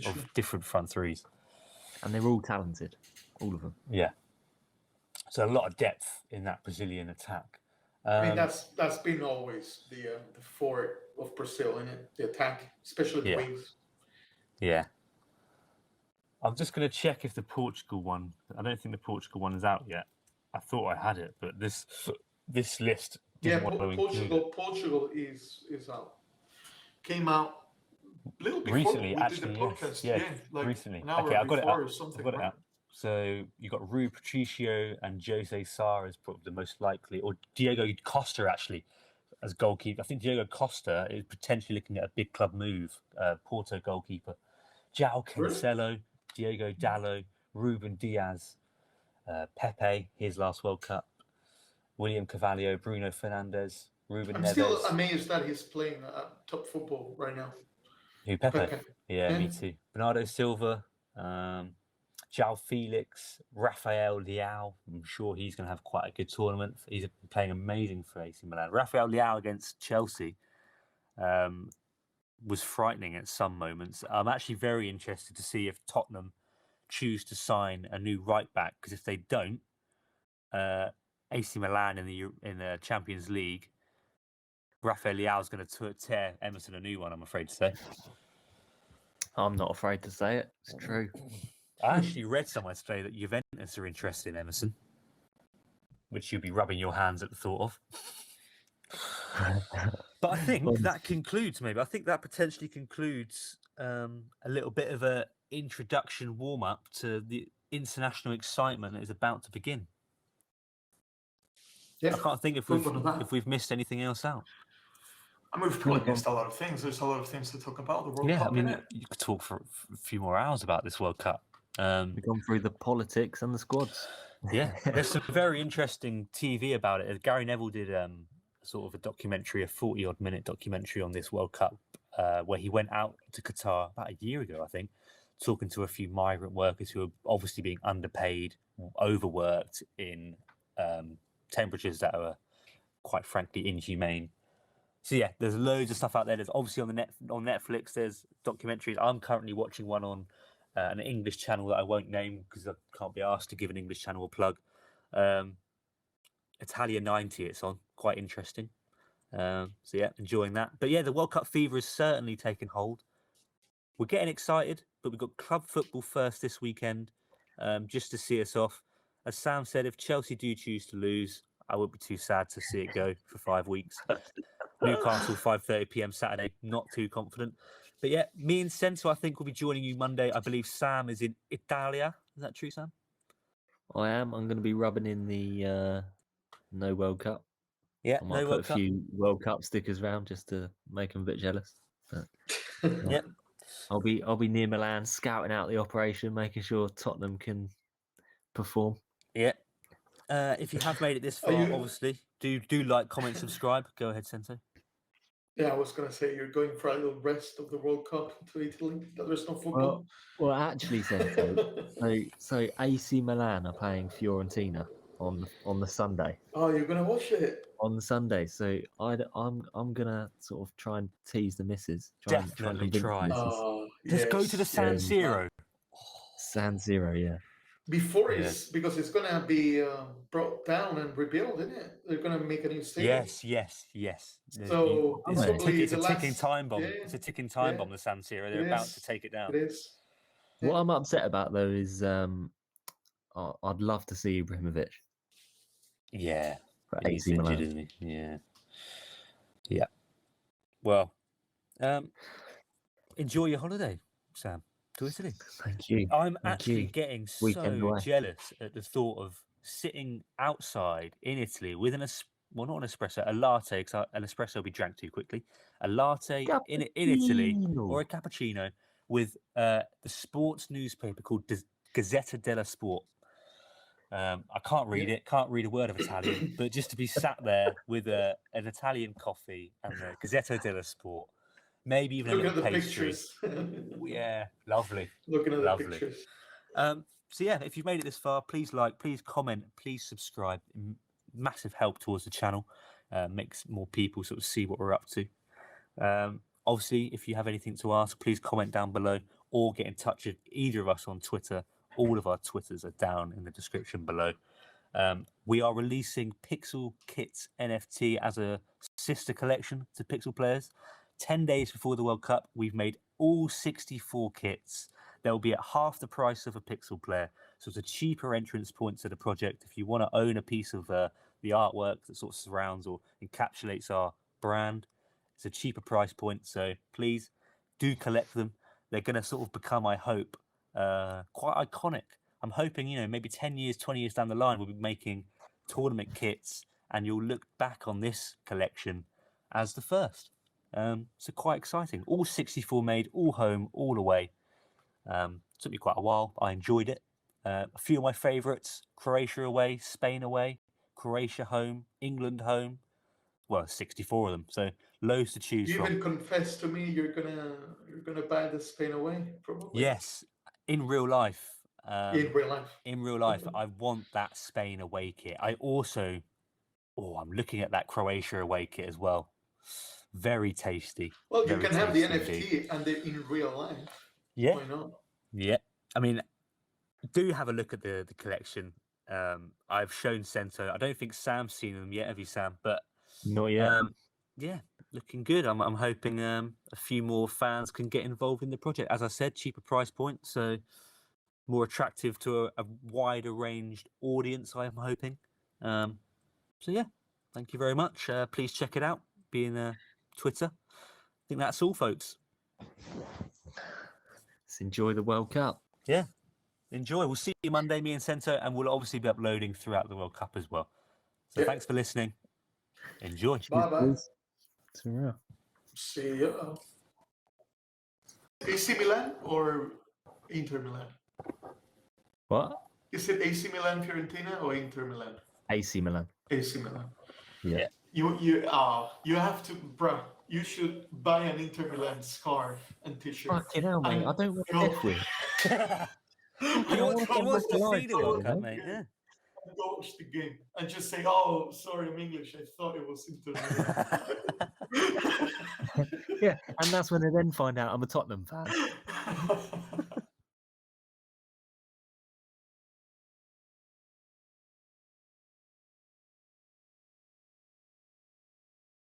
of different front threes. And they're all talented. All of them. Yeah. So a lot of depth in that Brazilian attack. I mean, that's been always the fort of Brazil, in it, the attack, especially the wings. Yeah. I'm just going to check if the Portugal one. I don't think the Portugal one is out yet. I thought I had it, but this list. Portugal is out. Came out a little before recently. we Actually, did the podcast. yes. Like recently. An hour Okay, I've got it before out. or something. I've got it out. So you got Rui Patricio and Jose Sá as probably the most likely, or Diego Costa actually as goalkeeper. I think Diego Costa is potentially looking at a big club move. Porto goalkeeper, João Cancelo, Diego Dallo, Ruben Diaz, Pepe, his last World Cup, William Carvalho, Bruno Fernandes, Ruben Neves. I'm still amazed that he's playing top football right now. Who, Pepe? Yeah, me too. Bernardo Silva, João Felix, Rafael Leao. I'm sure he's going to have quite a good tournament. He's playing amazing for AC Milan. Rafael Leao against Chelsea was frightening at some moments. I'm actually very interested to see if Tottenham choose to sign a new right back, because if they don't, AC Milan in the Champions League, Rafael Leao is going to tear Emerson a new one, I'm afraid to say. I'm not afraid to say it. It's true. I actually read somewhere today that Juventus are interested in Emerson, which you'll be rubbing your hands at the thought of. But I think that concludes, I think that potentially concludes a little bit of a introduction warm up to the international excitement that is about to begin. Yeah, I can't think if we've missed anything else out. I mean, we've probably missed a lot of things. There's a lot of things to talk about. The World Cup. I mean, you could talk for a few more hours about this World Cup. We've gone through the politics and the squads. Yeah, there's some very interesting TV about it. Gary Neville did sort of a documentary, a 40-odd minute documentary on this World Cup, where he went out to Qatar about a year ago, I think, talking to a few migrant workers who are obviously being underpaid, overworked in temperatures that are, quite frankly, inhumane. So yeah, there's loads of stuff out there. There's obviously on Netflix. There's documentaries. I'm currently watching one on an English channel that I won't name because I can't be asked to give an English channel a plug. Italia 90. It's on, quite interesting. So yeah, enjoying that. But yeah, the World Cup fever is certainly taking hold. We're getting excited, but we've got club football first this weekend, just to see us off. As Sam said, if Chelsea do choose to lose, I would be too sad to see it go for 5 weeks. Newcastle, 5:30 p.m. Saturday. Not too confident. But yeah, me and Sento, I think, will be joining you Monday. I believe Sam is in Italia. Is that true, Sam? I am. I'm going to be rubbing in the no World Cup. Yeah, I might no put World a Cup. few World Cup stickers around just to make them a bit jealous. But, Yeah. I'll be near Milan, scouting out the operation, making sure Tottenham can perform. Yeah. If you have made it this far, obviously, do like, comment, subscribe. Go ahead, Sento. Yeah, I was going to say you're going for a little rest of the World Cup to Italy. That there's no football. Well, actually, Sento. so AC Milan are playing Fiorentina on the Sunday. Oh, you're going to watch it on the Sunday. So I'm gonna sort of try and tease the missus. Definitely try. Just go to the San Siro. San Siro, yeah. Before because it's gonna be brought down and rebuilt, isn't it? They're gonna make a new stadium. Yes. So it's a ticking time bomb. Yeah, It's a ticking time bomb. The San Siro. They're about to take it down. It is. What I'm upset about though is I'd love to see Ibrahimovic. Yeah. For He's AC injured, Milan. isn't he? Yeah. Well, enjoy your holiday, Sam, to Italy. Thank you. I'm actually getting Weekend so away. jealous at the thought of sitting outside in Italy with not an espresso, a latte, because an espresso will be drank too quickly. A latte in Italy, or a cappuccino with the sports newspaper called Gazzetta dello Sport. I can't read it, can't read a word of Italian, but just to be sat there with an Italian coffee and the Gazzetta dello Sport, maybe even a little pastry. Yeah, lovely. Looking at the pictures. So yeah, if you've made it this far, please like, please comment, please subscribe. Massive help towards the channel. Makes more people sort of see what we're up to. Obviously, if you have anything to ask, please comment down below or get in touch with either of us on Twitter. All of our Twitters are down in the description below. We are releasing PixelKitsNFT as a sister collection to PixelPlayers. 10 days before the World Cup, we've made all 64 kits. They'll be at half the price of a Pixel Player. So it's a cheaper entrance point to the project. If you want to own a piece of the artwork that sort of surrounds or encapsulates our brand, it's a cheaper price point. So please do collect them. They're going to sort of become, I hope, quite iconic. I'm hoping, maybe 10 years, 20 years down the line, we'll be making tournament kits and you'll look back on this collection as the first. So quite exciting. All 64 made, all home, all away. Took me quite a while. I enjoyed it. A few of my favourites: Croatia away, Spain away, Croatia home, England home. Well, 64 of them. So loads to choose from. You even confessed to me you're gonna buy the Spain away, probably. Yes, in real life. In real life. In real life, I want that Spain away kit. I also, I'm looking at that Croatia away kit as well. Very tasty. Well, you can have the NFT and the in real life. Yeah. Why not? Yeah. I mean, do have a look at the collection. I've shown Sento. I don't think Sam's seen them yet, have you, Sam? But not yet. Yeah, looking good. I'm hoping a few more fans can get involved in the project. As I said, cheaper price point, so more attractive to a wider ranged audience, I'm hoping. So yeah, thank you very much. Please check it out. Be in Twitter. I think that's all, folks. Let's enjoy the World Cup. Yeah. Enjoy. We'll see you Monday, me and Sento, and we'll obviously be uploading throughout the World Cup as well. So thanks for listening. Enjoy. Bye-bye. Ta-ra. See ya. AC Milan or Inter Milan? What? Is it AC Milan Fiorentina or Inter Milan? AC Milan. AC Milan. Yeah. You have to, bro. You should buy an Inter Milan scarf and t-shirt. Fucking hell, mate. I don't want to Go. live with. He wants to see the World Cup, mate. Yeah. Go watch the game and just say, "Oh, sorry, I'm English. I thought it was Inter Milan." Yeah, and that's when they then find out I'm a Tottenham fan.